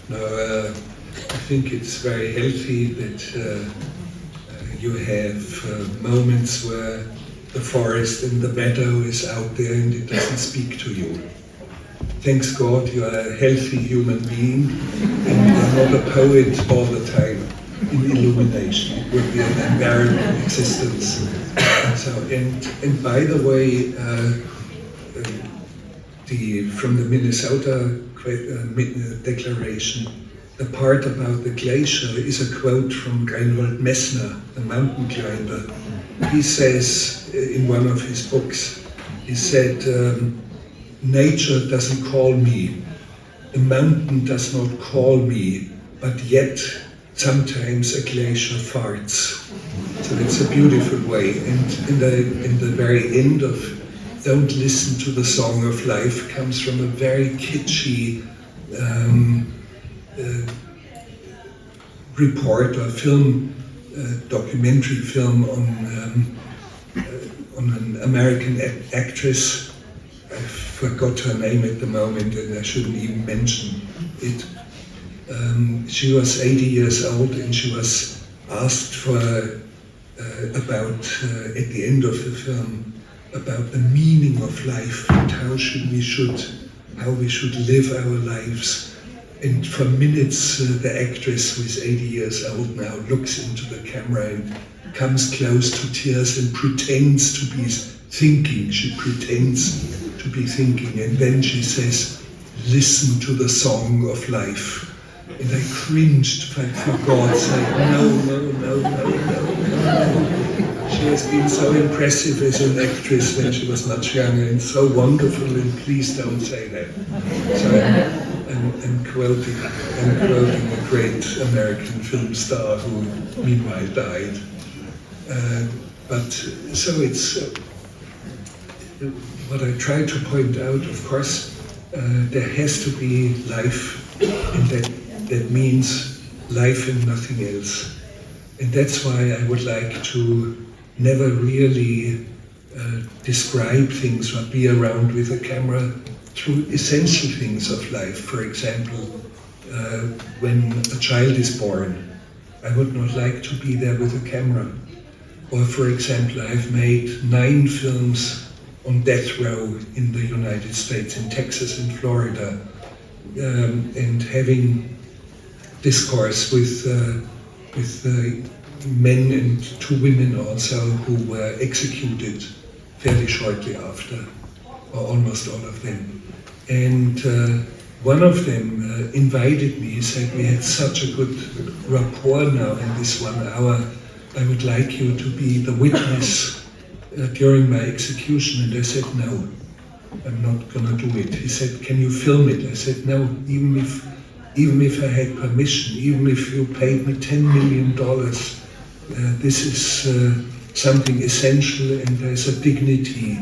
No, I think it's very healthy that you have moments where the forest and the meadow is out there and it doesn't speak to you. Thanks God you are a healthy human being and you're not a poet all the time in illumination. It would be an unbearable existence. So, and by the way, from the Minnesota declaration, the part about the glacier is a quote from Reinhold Messner, the mountain climber. He says in one of his books, he said, nature doesn't call me, the mountain does not call me, but yet sometimes a glacier farts. So it's a beautiful way. And in the very end of Don't Listen to the Song of Life comes from a very kitschy report or film, documentary film on an American actress. I forgot her name at the moment and I shouldn't even mention it. She was 80 years old and she was asked for about at the end of the film about the meaning of life and how we should live our lives. And for minutes the actress, who is 80 years old now, looks into the camera and comes close to tears and pretends to be thinking. She pretends to be thinking, and then she says, "Listen to the song of life." And I cringed, like, for God's sake, no. She has been so impressive as an actress when she was much younger and so wonderful, and please don't say that. So I'm quoting a great American film star who meanwhile died. But so it's what I try to point out, of course, there has to be life, and that means life and nothing else. And that's why I would like to never really describe things or be around with a camera through essential things of life. For example, when a child is born, I would not like to be there with a camera. Or for example, I've made 9 films on death row in the United States, in Texas and Florida, and having discourse with men and 2 women also who were executed fairly shortly after, or almost all of them. And one of them invited me. He said, we had such a good rapport now in this 1 hour. I would like you to be the witness during my execution. And I said, no, I'm not going to do it. He said, can you film it? I said, no, even if I had permission, even if you paid me $10 million, this is something essential, and there's a dignity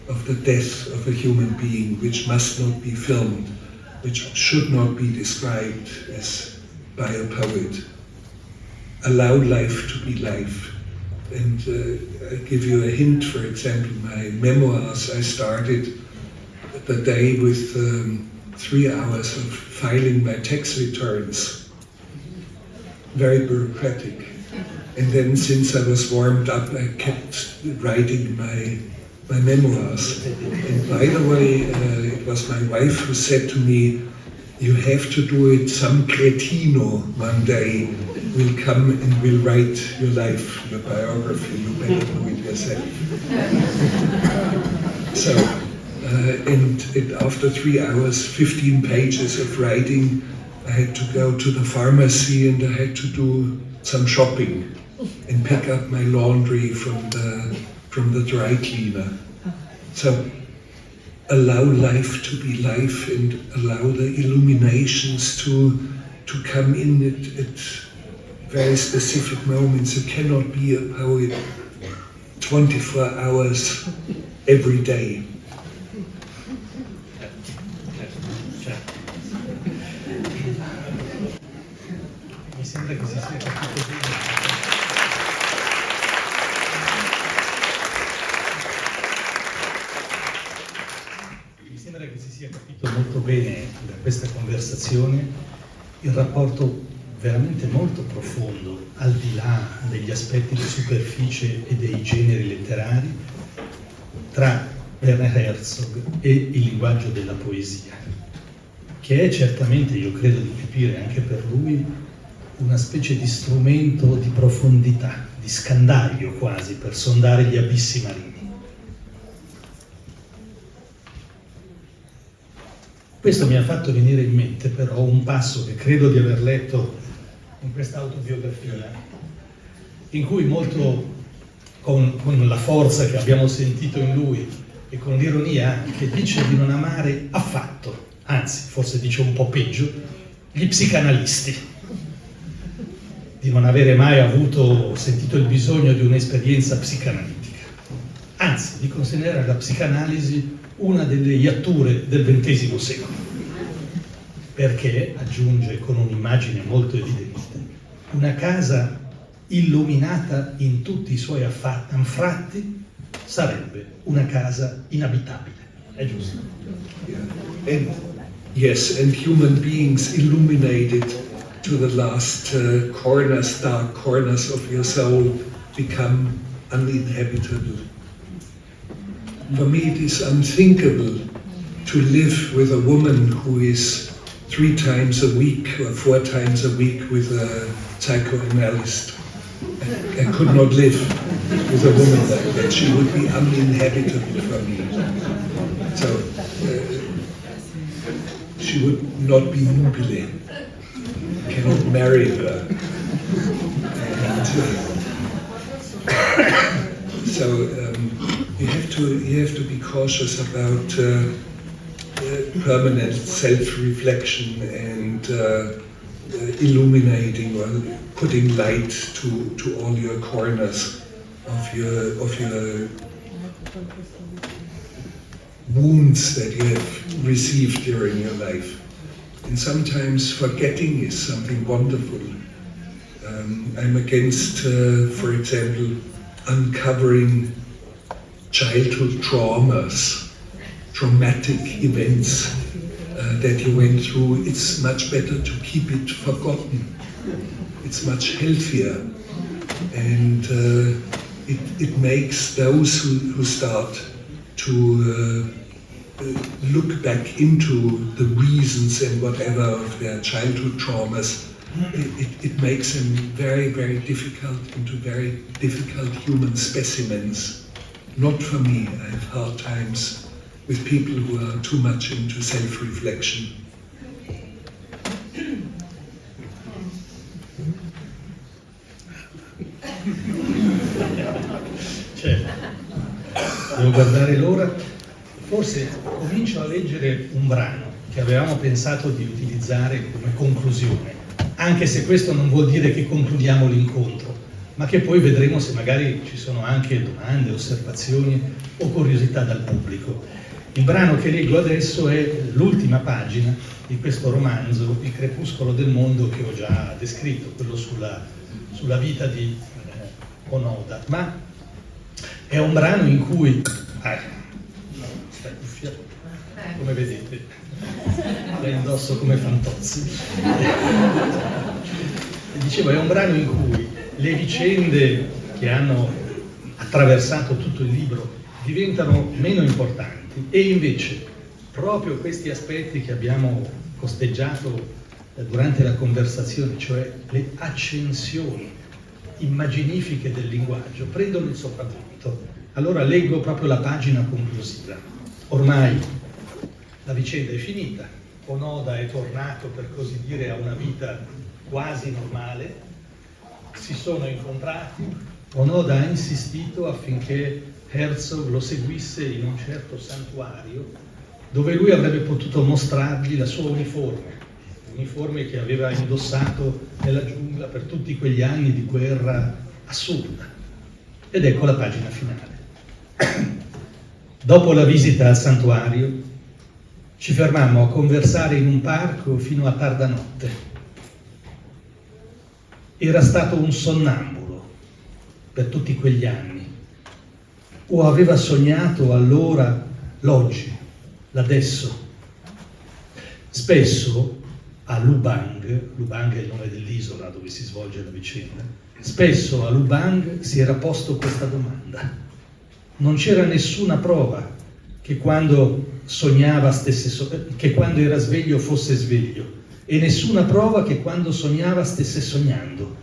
of the death of a human being which must not be filmed, which should not be described as by a poet. Allow life to be life. And I give you a hint, for example, my memoirs, I started the day with 3 hours of filing my tax returns. Very bureaucratic. And then since I was warmed up, I kept writing my memoirs. And by the way, it was my wife who said to me, you have to do it, some cretino one day will come and will write your life, your biography, you better do it yourself. So, and after 3 hours, 15 pages of writing, I had to go to the pharmacy and I had to do some shopping and pick up my laundry from the dry cleaner. So allow life to be life and allow the illuminations to come in at very specific moments. You cannot be a poet 24 hours every day. Mi sembra che si sia capito bene. Mi sembra che si sia capito molto bene da questa conversazione il rapporto veramente molto profondo, al di là degli aspetti di superficie e dei generi letterari, tra Werner Herzog e il linguaggio della poesia, che è certamente, io credo di capire anche per lui, una specie di strumento di profondità, di scandaglio quasi, per sondare gli abissi marini. Questo mi ha fatto venire in mente però un passo che credo di aver letto in questa autobiografia, in cui molto con la forza che abbiamo sentito in lui e con l'ironia anche, dice di non amare affatto, anzi forse dice un po' peggio, gli psicanalisti, di non avere mai sentito il bisogno di un'esperienza psicanalitica, anzi di considerare la psicanalisi una delle iatture del XX secolo, perché, aggiunge con un'immagine molto evidente, una casa illuminata in tutti i suoi anfratti sarebbe una casa inabitabile. È giusto? Yeah. And human beings illuminated to the last corners, dark corners of your soul become uninhabitable. For me it is unthinkable to live with a woman who is 3 times a week or 4 times a week with a psychoanalyst. I could not live with a woman like that. She would be uninhabitable for me. So she would not be nubile. I cannot marry her. And, so you have to be cautious about permanent self-reflection and illuminating or putting light to all your corners of your wounds that you have received during your life. And sometimes forgetting is something wonderful. I'm against, for example, uncovering childhood traumas, traumatic events that you went through. It's much better to keep it forgotten. It's much healthier, and it makes those who start to look back into the reasons and whatever of their childhood traumas. It makes them very, very difficult into very difficult human specimens. Not for me. I have hard times with people who are too much into self-reflection. Certo. Devo guardare l'ora. Forse comincio a leggere un brano che avevamo pensato di utilizzare come conclusione, anche se questo non vuol dire che concludiamo l'incontro, ma che poi vedremo se magari ci sono anche domande, osservazioni o curiosità dal pubblico. Il brano che leggo adesso è l'ultima pagina di questo romanzo, Il crepuscolo del mondo, che ho già descritto, quello sulla vita di Onoda, ma è un brano in cui... come vedete, la indosso come Fantozzi. Dicevo, è un brano in cui le vicende che hanno attraversato tutto il libro diventano meno importanti, e invece proprio questi aspetti che abbiamo costeggiato durante la conversazione, cioè le accensioni immaginifiche del linguaggio, prendono il sopravvento. Allora leggo proprio la pagina conclusiva. Ormai la vicenda è finita, Onoda è tornato, per così dire, a una vita quasi normale, si sono incontrati, Onoda ha insistito affinché Herzog lo seguisse in un certo santuario dove lui avrebbe potuto mostrargli la sua uniforme che aveva indossato nella giungla per tutti quegli anni di guerra assurda. Ed ecco la pagina finale. Dopo la visita al santuario ci fermammo a conversare in un parco fino a tarda notte. Era stato un sonnambulo per tutti quegli anni, o aveva sognato allora l'oggi, l'adesso. Spesso a Lubang è il nome dell'isola dove si svolge la vicenda, spesso a Lubang si era posto questa domanda. Non c'era nessuna prova che quando sognava che quando era sveglio fosse sveglio, e nessuna prova che quando sognava stesse sognando.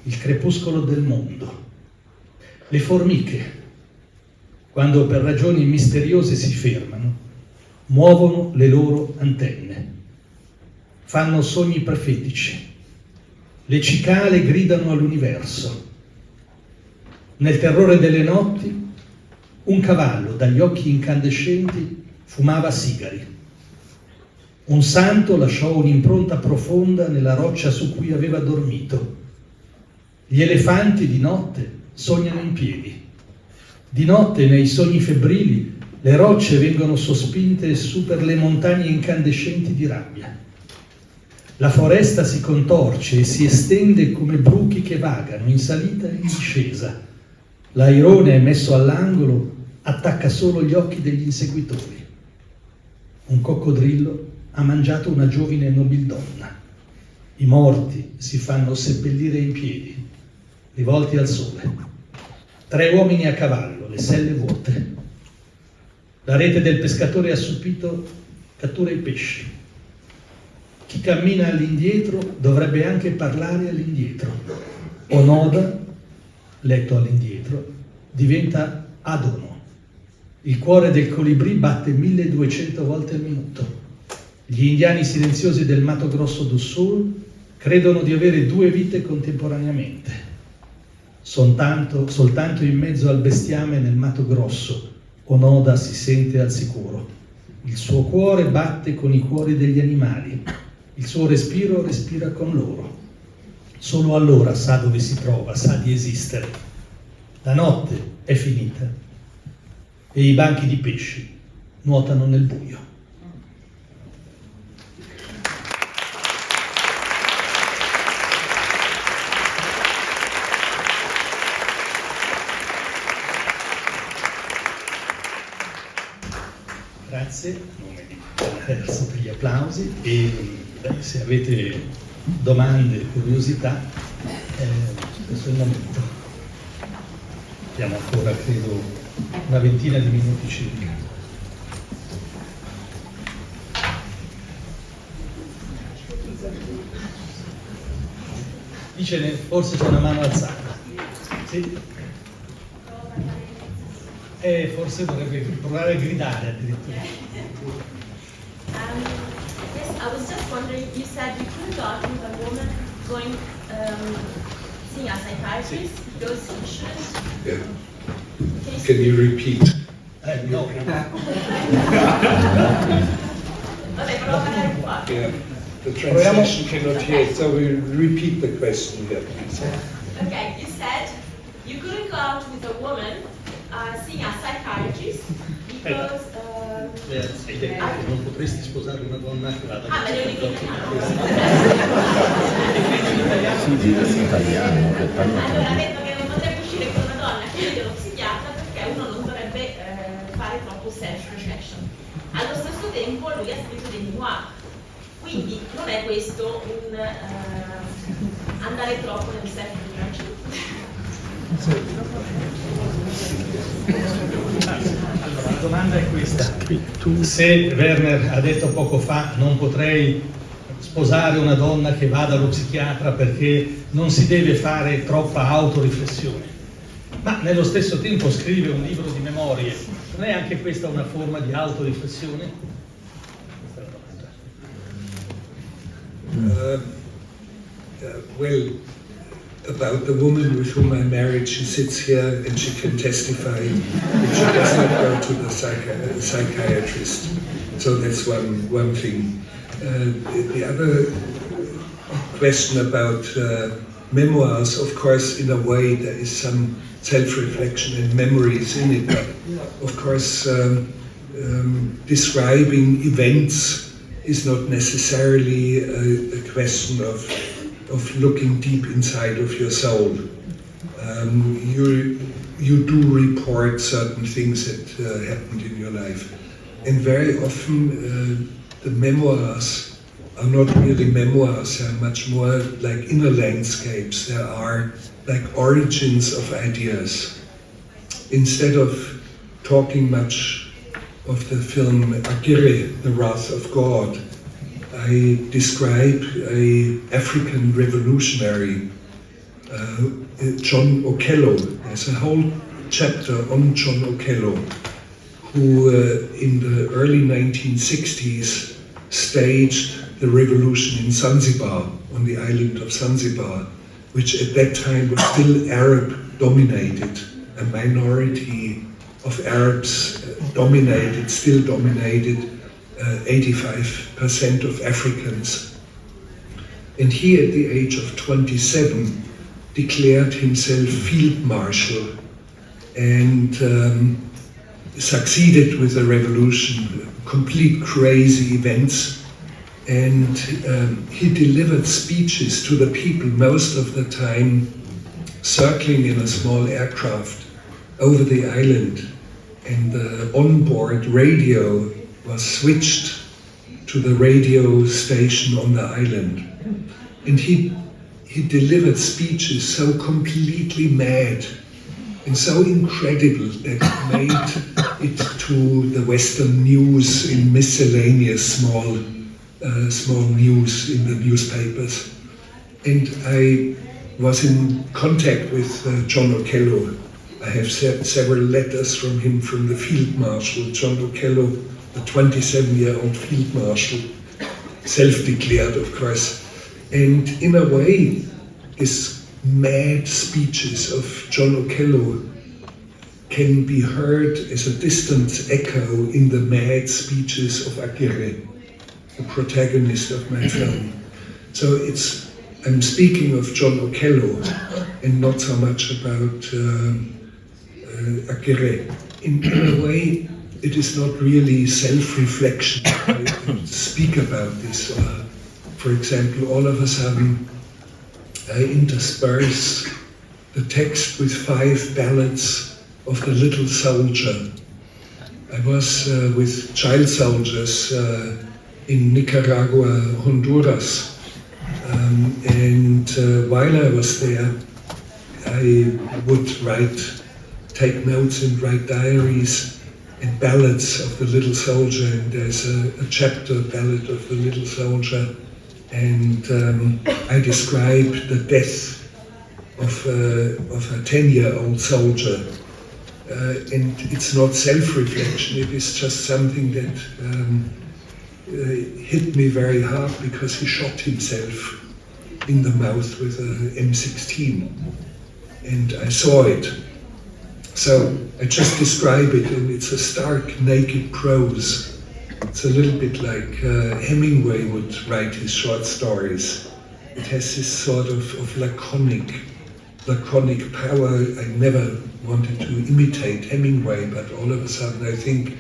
Il crepuscolo del mondo. Le formiche, quando per ragioni misteriose si fermano, muovono le loro antenne, fanno sogni profetici. Le cicale gridano all'universo. Nel terrore delle notti, un cavallo dagli occhi incandescenti fumava sigari. Un santo lasciò un'impronta profonda nella roccia su cui aveva dormito. Gli elefanti di notte sognano in piedi. Di notte, nei sogni febbrili, le rocce vengono sospinte su per le montagne incandescenti di rabbia. La foresta si contorce e si estende come bruchi che vagano in salita e in discesa. L'airone messo all'angolo attacca solo gli occhi degli inseguitori. Un coccodrillo ha mangiato una giovine nobildonna. I morti si fanno seppellire in piedi, rivolti al sole. 3 uomini a cavallo, le selle vuote. La rete del pescatore assopito cattura i pesci. Chi cammina all'indietro dovrebbe anche parlare all'indietro. Onoda, letto all'indietro, diventa Adono. Il cuore del colibrì batte 1200 volte al minuto. Gli indiani silenziosi del Mato Grosso do Sul credono di avere 2 vite contemporaneamente. Soltanto in mezzo al bestiame nel Mato Grosso, Onoda si sente al sicuro. Il suo cuore batte con i cuori degli animali. Il suo respiro respira con loro. Solo allora sa dove si trova, sa di esistere. La notte è finita e i banchi di pesci nuotano nel buio. grazie a nome di Werner Herzog per gli applausi e se avete domande, curiosità, questo è il momento. Abbiamo ancora, credo, una ventina di minuti circa. Dice, forse c'è una mano alzata. Sì? Forse dovrebbe provare a gridare addirittura. Yes, I was just wondering, you said you couldn't go out with a woman going seeing a psychiatrist because you shouldn't. Yeah. Can you repeat? No. Vabbè, provo a parlare un po'. Yeah. The translation cannot hear it, so we repeat the question here, please. Okay, you said you couldn't go out with a woman seeing a psychiatrist because... Hai detto che non potresti sposare una donna che vada ma devo dire in italiano. Sì, dico in italiano, che parla Allora, ha detto che non potrebbe uscire con una donna che vede lo psichiatra perché uno non dovrebbe fare troppo self-reflection. Allo stesso tempo lui ha scritto dei memoir, quindi non è questo un andare troppo nel self-reflection? Allora, la domanda è questa. Se Werner ha detto poco fa non potrei sposare una donna che va dallo psichiatra perché non si deve fare troppa autoriflessione, ma nello stesso tempo scrive un libro di memorie, non è anche questa una forma di autoriflessione? Questa è la domanda. Well, about the woman with whom I married, she sits here and she can testify that she does not go to the psychiatrist. So that's one thing. The other question about memoirs, of course, in a way there is some self-reflection and memories in it, but of course describing events is not necessarily a question of looking deep inside of your soul. You do report certain things that happened in your life, and very often the memoirs are not really memoirs. They are much more like inner landscapes. There are like origins of ideas. Instead of talking much of the film Agire, The Wrath of God, I describe an African revolutionary, John Okello. There's a whole chapter on John Okello, who in the early 1960s staged the revolution in Zanzibar, on the island of Zanzibar, which at that time was still Arab dominated. A minority of Arabs still dominated 85% of Africans. And he, at the age of 27, declared himself field marshal and succeeded with the revolution, complete crazy events. And he delivered speeches to the people most of the time circling in a small aircraft over the island, and the onboard radio was switched to the radio station on the island. And he delivered speeches so completely mad and so incredible that it made it to the Western news in miscellaneous small news in the newspapers. And I was in contact with John Okello. I have several letters from him, from the Field Marshal, John Okello, the 27-year-old Field Marshal, self-declared, of course. And in a way, these mad speeches of John Okello can be heard as a distant echo in the mad speeches of Agire, the protagonist of my film. So I'm speaking of John Okello and not so much about Agire. In a way, it is not really self-reflection to speak about this. For example, all of a sudden, I intersperse the text with 5 ballads of the little soldier. I was with child soldiers in Nicaragua, Honduras, and while I was there, I would take notes and write diaries and ballads of the little soldier, and there's a chapter ballad of the little soldier, and I describe the death of a 10-year-old soldier, and it's not self-reflection, it is just something that hit me very hard because he shot himself in the mouth with an M16, and I saw it. So I just describe it, and it's a stark, naked prose. It's a little bit like Hemingway would write his short stories. It has this sort of laconic power. I never wanted to imitate Hemingway, but all of a sudden I think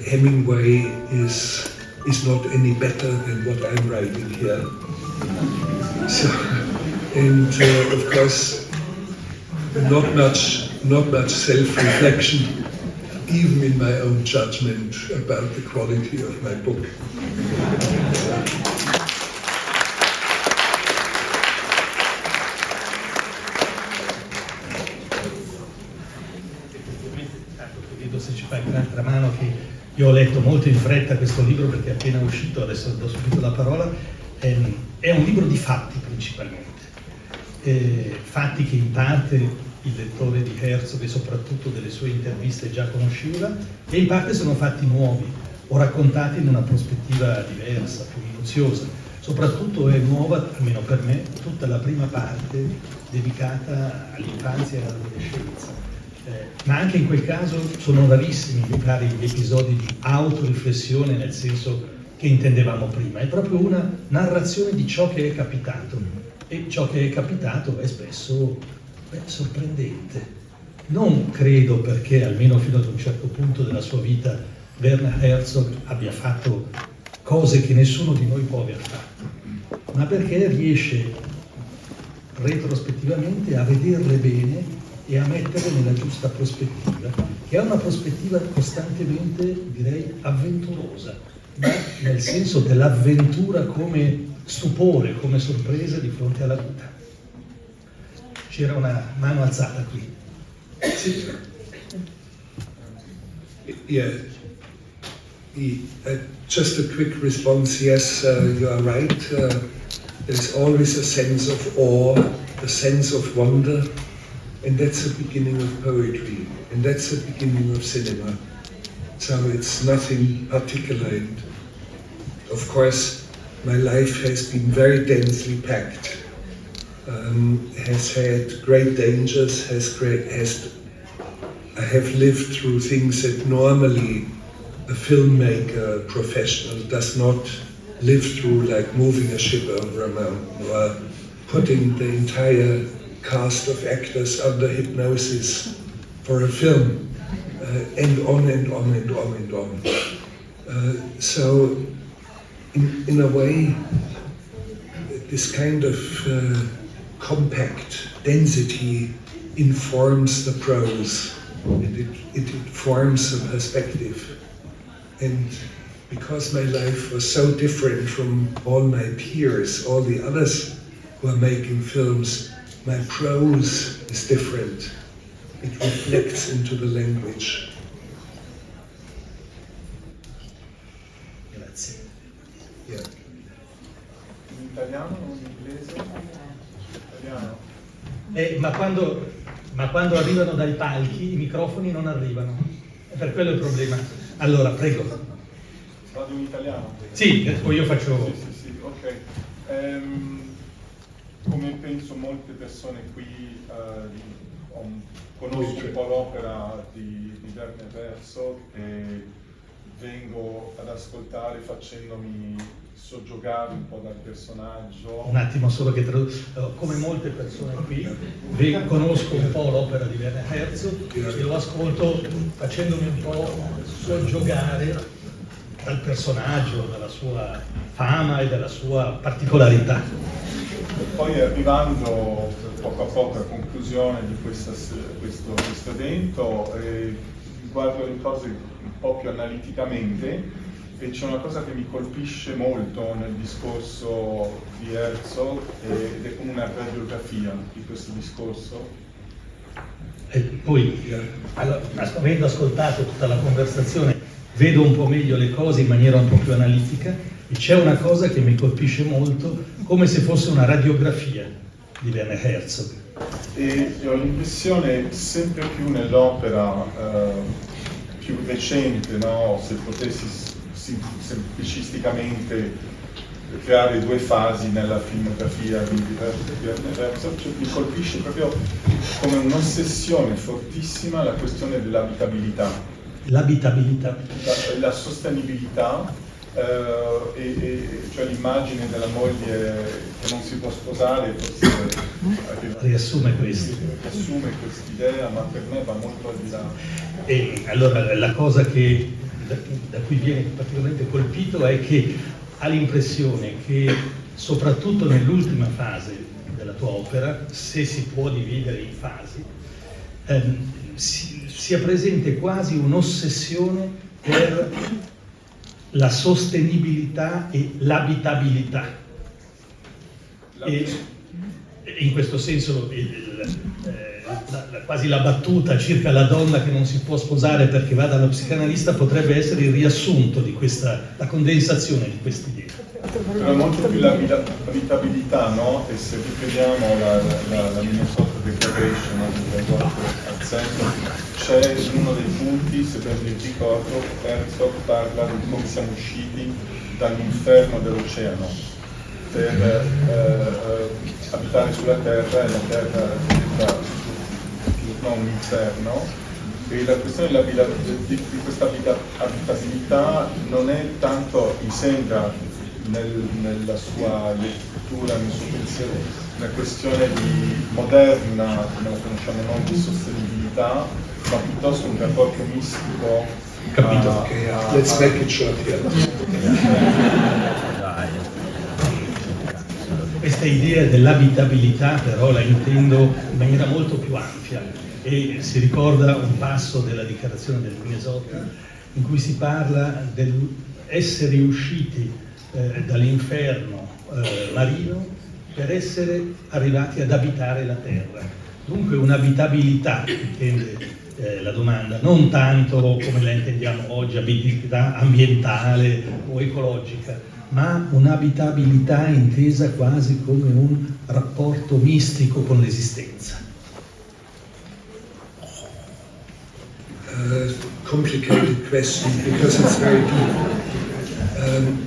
Hemingway is not any better than what I'm writing here. So, and of course, not much self-reflection, even in my own judgment about the quality of my book. Chiedo se ci fai un'altra mano, che io ho letto molto in fretta questo libro perché è appena uscito, adesso do subito la parola. È un libro di fatti principalmente, fatti che in parte il lettore di Herzog e soprattutto delle sue interviste già conosceva, e in parte sono fatti nuovi o raccontati in una prospettiva diversa, più minuziosa. Soprattutto è nuova, almeno per me, tutta la prima parte dedicata all'infanzia e all'adolescenza. Ma anche in quel caso sono rarissimi gli episodi di autoriflessione nel senso che intendevamo prima. È proprio una narrazione di ciò che è capitato, e ciò che è capitato è spesso sorprendente. Non credo perché, almeno fino ad un certo punto della sua vita, Werner Herzog abbia fatto cose che nessuno di noi può aver fatto, ma perché riesce retrospettivamente a vederle bene e a metterle nella giusta prospettiva, che è una prospettiva costantemente, direi, avventurosa, ma nel senso dell'avventura come stupore, come sorpresa di fronte alla vita. C'era una mano alzata qui. Sì. Yeah. Just a quick response. Yes, you are right. There's always a sense of awe, a sense of wonder, and that's the beginning of poetry, and that's the beginning of cinema. So it's nothing particular. And of course, my life has been very densely packed. Has had great dangers, I have lived through things that normally a filmmaker, professional, does not live through, like moving a ship over a mountain or putting the entire cast of actors under hypnosis for a film, and on and on and on and on. So, in a way, this kind of compact density informs the prose, and it forms a perspective. And because my life was so different from all my peers, all the others who are making films, my prose is different. It reflects into the language. Grazie. Yeah. In italiano o in inglese? Italiano. Ma quando arrivano dai palchi i microfoni non arrivano, e per quello è il problema. Allora, prego. Vado in italiano? Sì, poi io faccio... Sì, ok. Come penso molte persone qui, conosco un po' l'opera di Werner Herzog e vengo ad ascoltare facendomi soggiogare un po' dal personaggio. Un attimo solo che come molte persone qui, conosco un po' l'opera di Werner Herzog e lo ascolto facendomi un po' soggiogare dal personaggio, dalla sua fama e dalla sua particolarità. Poi arrivando poco a poco a conclusione di questo evento, guardo le cose un po' più analiticamente, e c'è una cosa che mi colpisce molto nel discorso di Herzog ed è come una radiografia di questo discorso. E poi, allora, avendo ascoltato tutta la conversazione, vedo un po' meglio le cose in maniera un po' più analitica, e c'è una cosa che mi colpisce molto, come se fosse una radiografia di Werner Herzog. E ho l'impressione sempre più nell'opera più recente, no? Se potessi semplicisticamente creare due fasi nella filmografia di Werner Herzog, cioè, mi colpisce proprio come un'ossessione fortissima la questione dell'abitabilità. L'abitabilità. La sostenibilità, cioè l'immagine della moglie che non si può sposare, forse Riassume questo. riassume quest'idea, ma per me va molto al di là. E allora la cosa che da cui viene particolarmente colpito è che ha l'impressione che soprattutto nell'ultima fase della tua opera, se si può dividere in fasi, sia presente quasi un'ossessione per la sostenibilità e l'abitabilità. E in questo senso quasi la battuta circa la donna che non si può sposare perché va dallo psicanalista potrebbe essere il riassunto di questa, la condensazione di queste idee. Però molto più l'abitabilità, no? E se riprendiamo la Minnesota Declaration al centro, c'è in uno dei punti, se ben mi ricordo, Herzog parla di come siamo usciti dall'inferno dell'oceano per abitare sulla terra, e la terra diventa un inferno, e la questione di questa abitabilità non è tanto, mi sembra, nella sua lettura, nel suo pensiero, una questione di moderna, come la conosciamo noi, di sostenibilità, ma piuttosto un rapporto mistico. Capito? Okay, let's make it short here. Questa idea dell'abitabilità però la intendo in maniera molto più ampia, e si ricorda un passo della dichiarazione del Minnesota in cui si parla dell'essere usciti dall'inferno marino per essere arrivati ad abitare la terra. Dunque un'abitabilità, intende la domanda, non tanto come la intendiamo oggi, abitabilità ambientale o ecologica, ma un'abitabilità intesa quasi come un rapporto mistico con l'esistenza. Complicated question because it's very deep.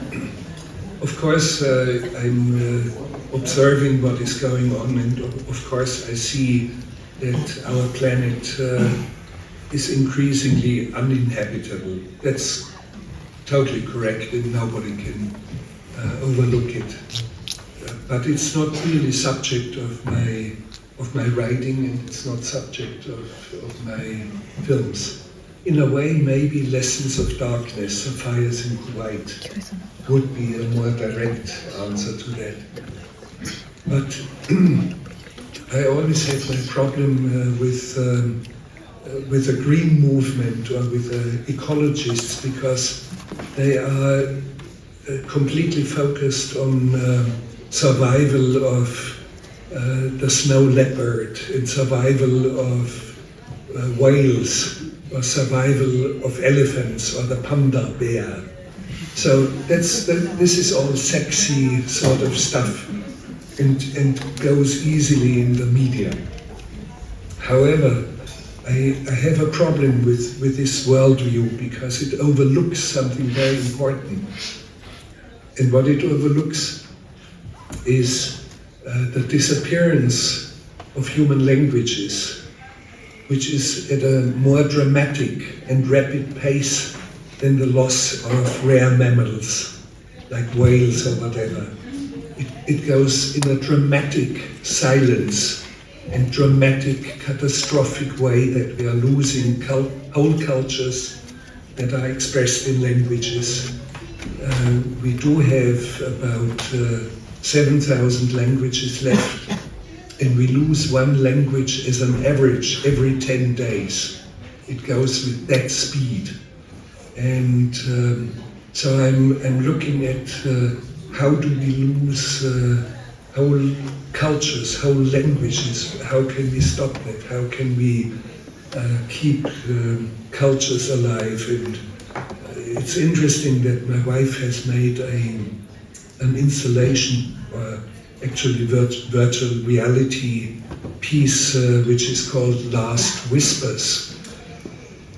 Of course, I'm observing what is going on, and of course I see that our planet is increasingly uninhabitable. That's totally correct, and nobody can overlook it. But it's not really subject of my writing, and it's not subject of my films. In a way, maybe Lessons of Darkness, Sapphires in Kuwait, would be a more direct answer to that. But I always have my problem with the green movement or with the ecologists, because they are completely focused on survival of the snow leopard and survival of whales or survival of elephants or the panda bear. So this is all sexy sort of stuff and goes easily in the media. However, I have a problem with this worldview because it overlooks something very important. And what it overlooks is the disappearance of human languages, which is at a more dramatic and rapid pace than the loss of rare mammals, like whales or whatever. It goes in a dramatic silence and dramatic, catastrophic way that we are losing whole cultures that are expressed in languages. We do have about 7,000 languages left, and we lose one language as an average every 10 days. it goes with that speed. And so I'm looking at how do we lose whole cultures, whole languages, how can we stop that, how can we keep cultures alive. And it's interesting that my wife has made an installation, or actually virtual reality piece, which is called Last Whispers.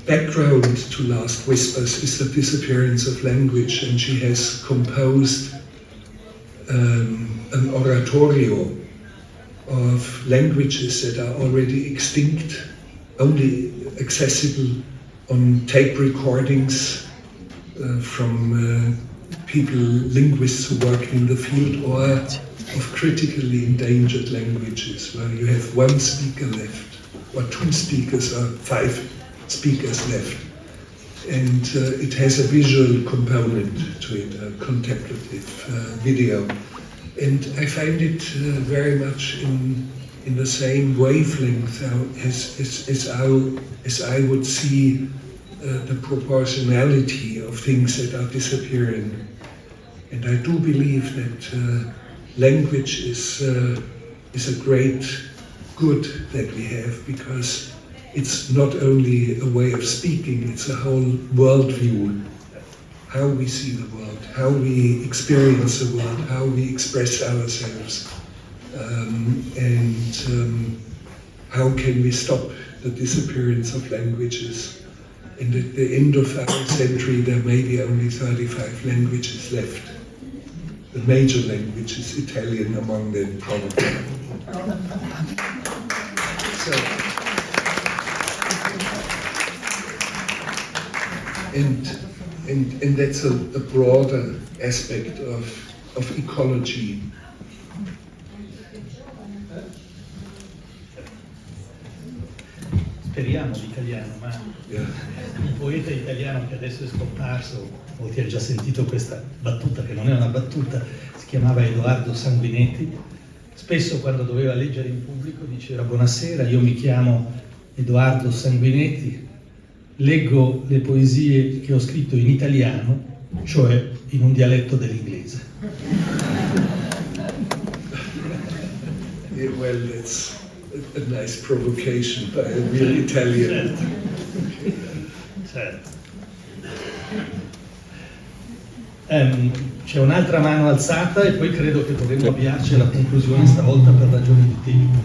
Background to Last Whispers is the disappearance of language, and she has composed an oratorio of languages that are already extinct, only accessible on tape recordings from people, linguists who work in the field, or of critically endangered languages, where you have one speaker left, or two speakers, or 5 speakers left. And it has a visual component to it, a contemplative video. And I find it very much in the same wavelength as I would see the proportionality of things that are disappearing. And I do believe that language is a great good that we have, because it's not only a way of speaking, it's a whole worldview. How we see the world, how we experience the world, how we express ourselves, and how can we stop the disappearance of languages. And at the end of our century, there may be only 35 languages left. The major language is Italian among them, probably. So, and that's a broader aspect of ecology. Speriamo l'italiano, ma un poeta italiano che adesso è scomparso, molti hanno già sentito questa battuta, che non è una battuta, si chiamava Edoardo Sanguinetti. Spesso quando doveva leggere in pubblico diceva: buonasera, io mi chiamo Edoardo Sanguinetti, leggo le poesie che ho scritto in italiano, cioè in un dialetto dell'inglese. Yeah, well, it's a nice provocation by a real Italian. Certo. C'è un'altra mano alzata e poi credo che dovremmo avviarci alla conclusione stavolta per ragioni di tempo.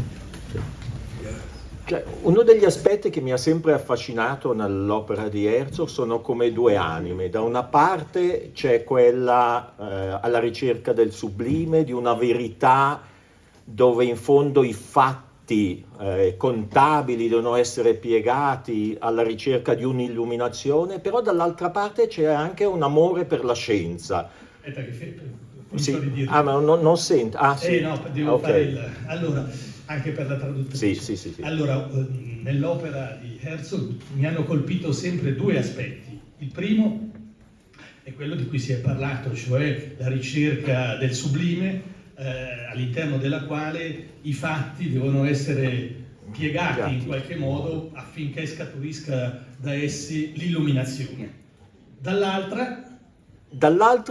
Cioè, uno degli aspetti che mi ha sempre affascinato nell'opera di Herzog sono come 2 anime. Da una parte c'è quella alla ricerca del sublime, di una verità dove in fondo i fatti contabili devono essere piegati alla ricerca di un'illuminazione, però dall'altra parte c'è anche un amore per la scienza. Aspetta che Sì. di dire. Ah, ma non sento. Ah, sì. No, devo fare Allora, anche per la traduzione. Sì. Allora, nell'opera di Herzog mi hanno colpito sempre 2 aspetti. Il primo è quello di cui si è parlato, cioè la ricerca del sublime, all'interno della quale i fatti devono essere piegati in qualche modo affinché scaturisca da essi l'illuminazione. Dall'altra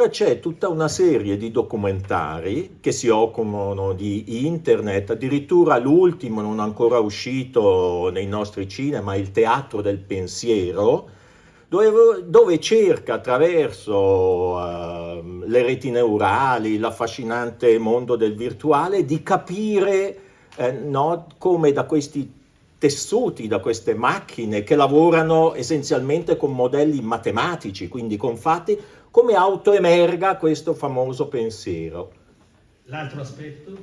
c'è tutta una serie di documentari che si occupano di internet, addirittura l'ultimo non ancora uscito nei nostri cinema, Il teatro del pensiero, dove cerca attraverso le reti neurali, l'affascinante mondo del virtuale, di capire come da questi tessuti, da queste macchine che lavorano essenzialmente con modelli matematici, quindi con fatti, come autoemerga questo famoso pensiero. L'altro aspetto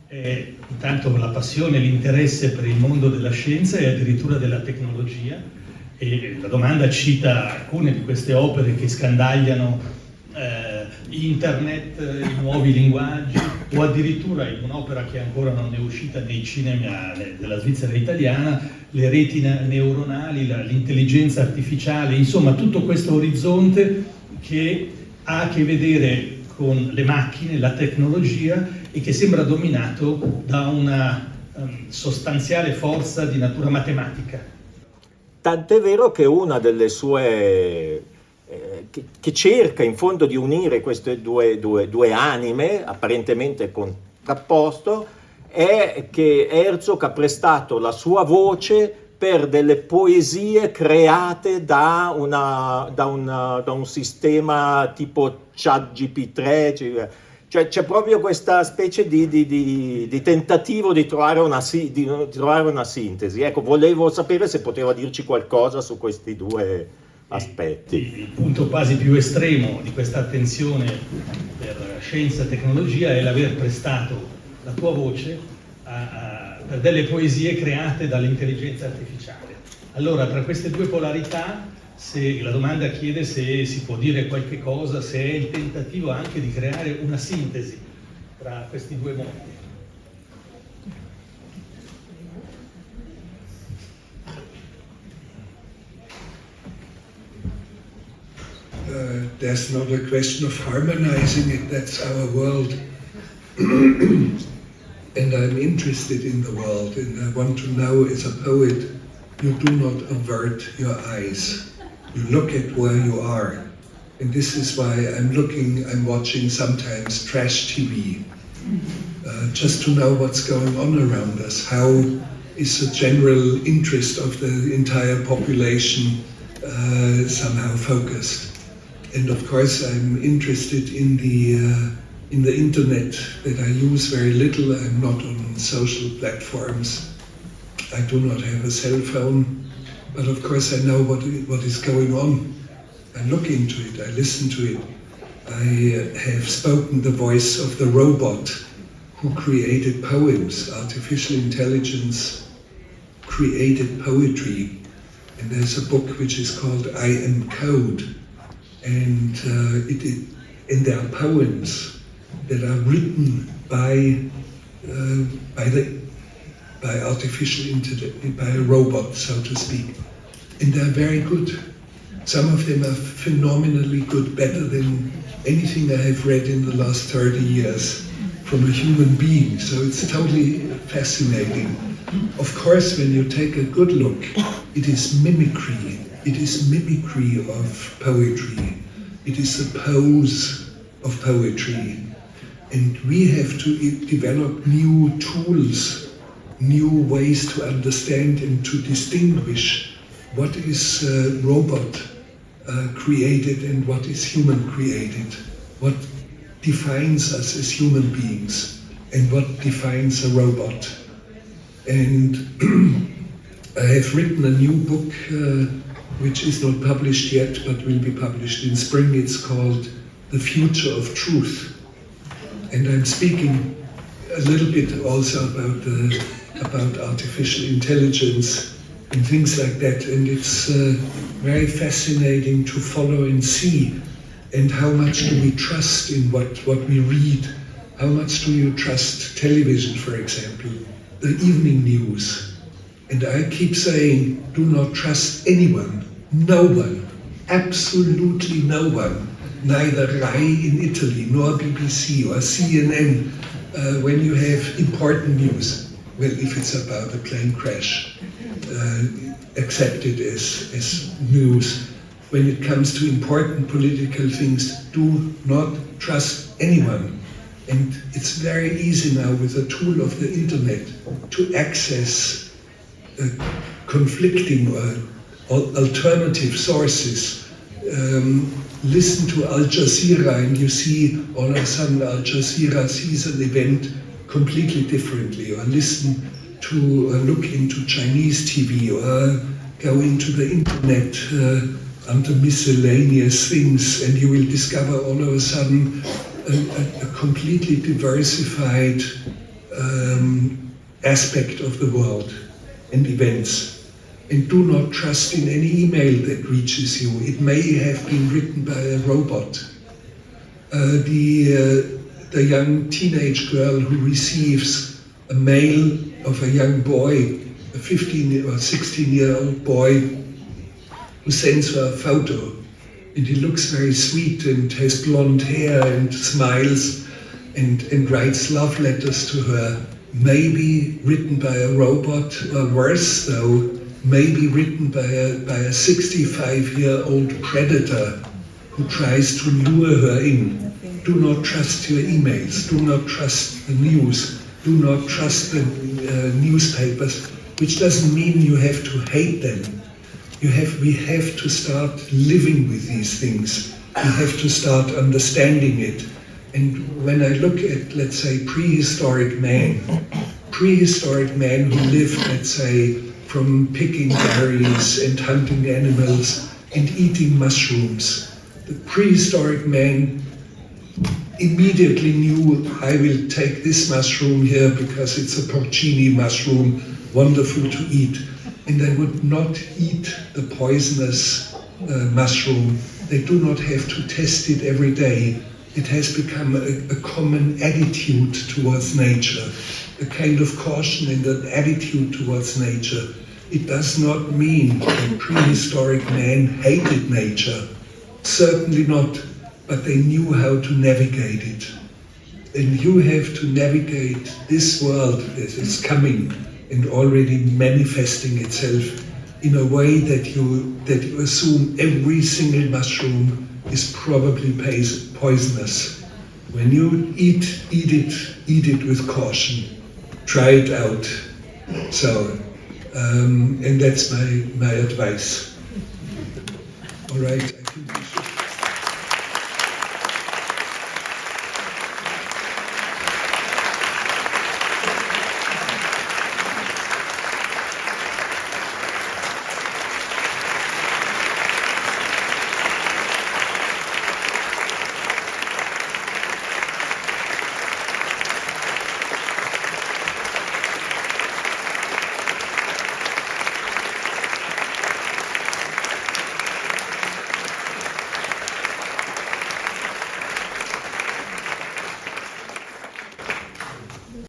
è intanto la passione e l'interesse per il mondo della scienza e addirittura della tecnologia, e la domanda cita alcune di queste opere che scandagliano internet, i nuovi linguaggi, o addirittura in un'opera che ancora non è uscita nei cinema della Svizzera italiana, le reti neuronali, l'intelligenza artificiale, insomma tutto questo orizzonte che ha a che vedere con le macchine, la tecnologia, e che sembra dominato da una sostanziale forza di natura matematica. tant'è vero che una delle sue che cerca in fondo di unire queste due anime apparentemente contrapposto è che Herzog ha prestato la sua voce per delle poesie create da un sistema tipo ChatGPT3, cioè c'è proprio questa specie di tentativo di trovare una sintesi. Ecco, volevo sapere se poteva dirci qualcosa su questi due aspetti. Il punto quasi più estremo di questa attenzione per scienza e tecnologia è l'aver prestato la tua voce per delle poesie create dall'intelligenza artificiale. Allora, tra queste due polarità, la domanda chiede se si può dire qualche cosa, se è il tentativo anche di creare una sintesi tra questi due mondi. There's not a question of harmonizing it, that's our world. And I'm interested in the world, and I want to know, as a poet, you do not avert your eyes. You look at where you are. And this is why I'm watching sometimes trash TV, just to know what's going on around us. How is the general interest of the entire population somehow focused? And of course, I'm interested in the internet that I use very little. I'm not on social platforms. I do not have a cell phone, but of course I know what is going on. I look into it, I listen to it. I have spoken the voice of the robot who created poems. Artificial intelligence created poetry. And there's a book which is called I Am Code. And there are poems that are written by artificial intelligence, by a robot, so to speak. And they're very good. Some of them are phenomenally good, better than anything I have read in the last 30 years from a human being. So it's totally fascinating. Of course, when you take a good look, it is mimicry. It is mimicry of poetry. It is the pose of poetry. And we have to develop new tools, new ways to understand and to distinguish what is robot created and what is human created, what defines us as human beings and what defines a robot. And I have written a new book which is not published yet but will be published in spring. It's called The Future of Truth. And I'm speaking a little bit also about artificial intelligence and things like that. And it's very fascinating to follow and see. And how much do we trust in what we read? How much do you trust television, for example, the evening news? And I keep saying, do not trust anyone, no one, absolutely no one. Neither RAI in Italy, nor BBC or CNN, when you have important news. Well, if it's about a plane crash, accept it as news. When it comes to important political things, do not trust anyone. And it's very easy now with the tool of the internet to access conflicting or alternative sources. Listen to Al Jazeera and you see all of a sudden Al Jazeera sees an event completely differently, or listen to look into Chinese TV or go into the internet under miscellaneous things, and you will discover all of a sudden a completely diversified aspect of the world and events. And do not trust in any email that reaches you. It may have been written by a robot. The young teenage girl who receives a mail of a young boy, a 15 or 16-year-old boy, who sends her a photo. And he looks very sweet and has blonde hair and smiles and writes love letters to her, maybe written by a robot, or worse though, may be written by a 65-year-old predator who tries to lure her in. Do not trust your emails, do not trust the news, do not trust the newspapers, which doesn't mean you have to hate them. We have to start living with these things. We have to start understanding it. And when I look at, let's say, prehistoric man who lived, let's say, from picking berries and hunting animals and eating mushrooms, the prehistoric man immediately knew, I will take this mushroom here because it's a porcini mushroom, wonderful to eat. And they would not eat the poisonous mushroom. They do not have to test it every day. It has become a common attitude towards nature, a kind of caution and an attitude towards nature. It does not mean that prehistoric man hated nature. Certainly not, but they knew how to navigate it. And you have to navigate this world that is coming and already manifesting itself in a way that you assume every single mushroom is probably poisonous. When you eat it with caution. Try it out. So, and that's my advice. All right, I think we should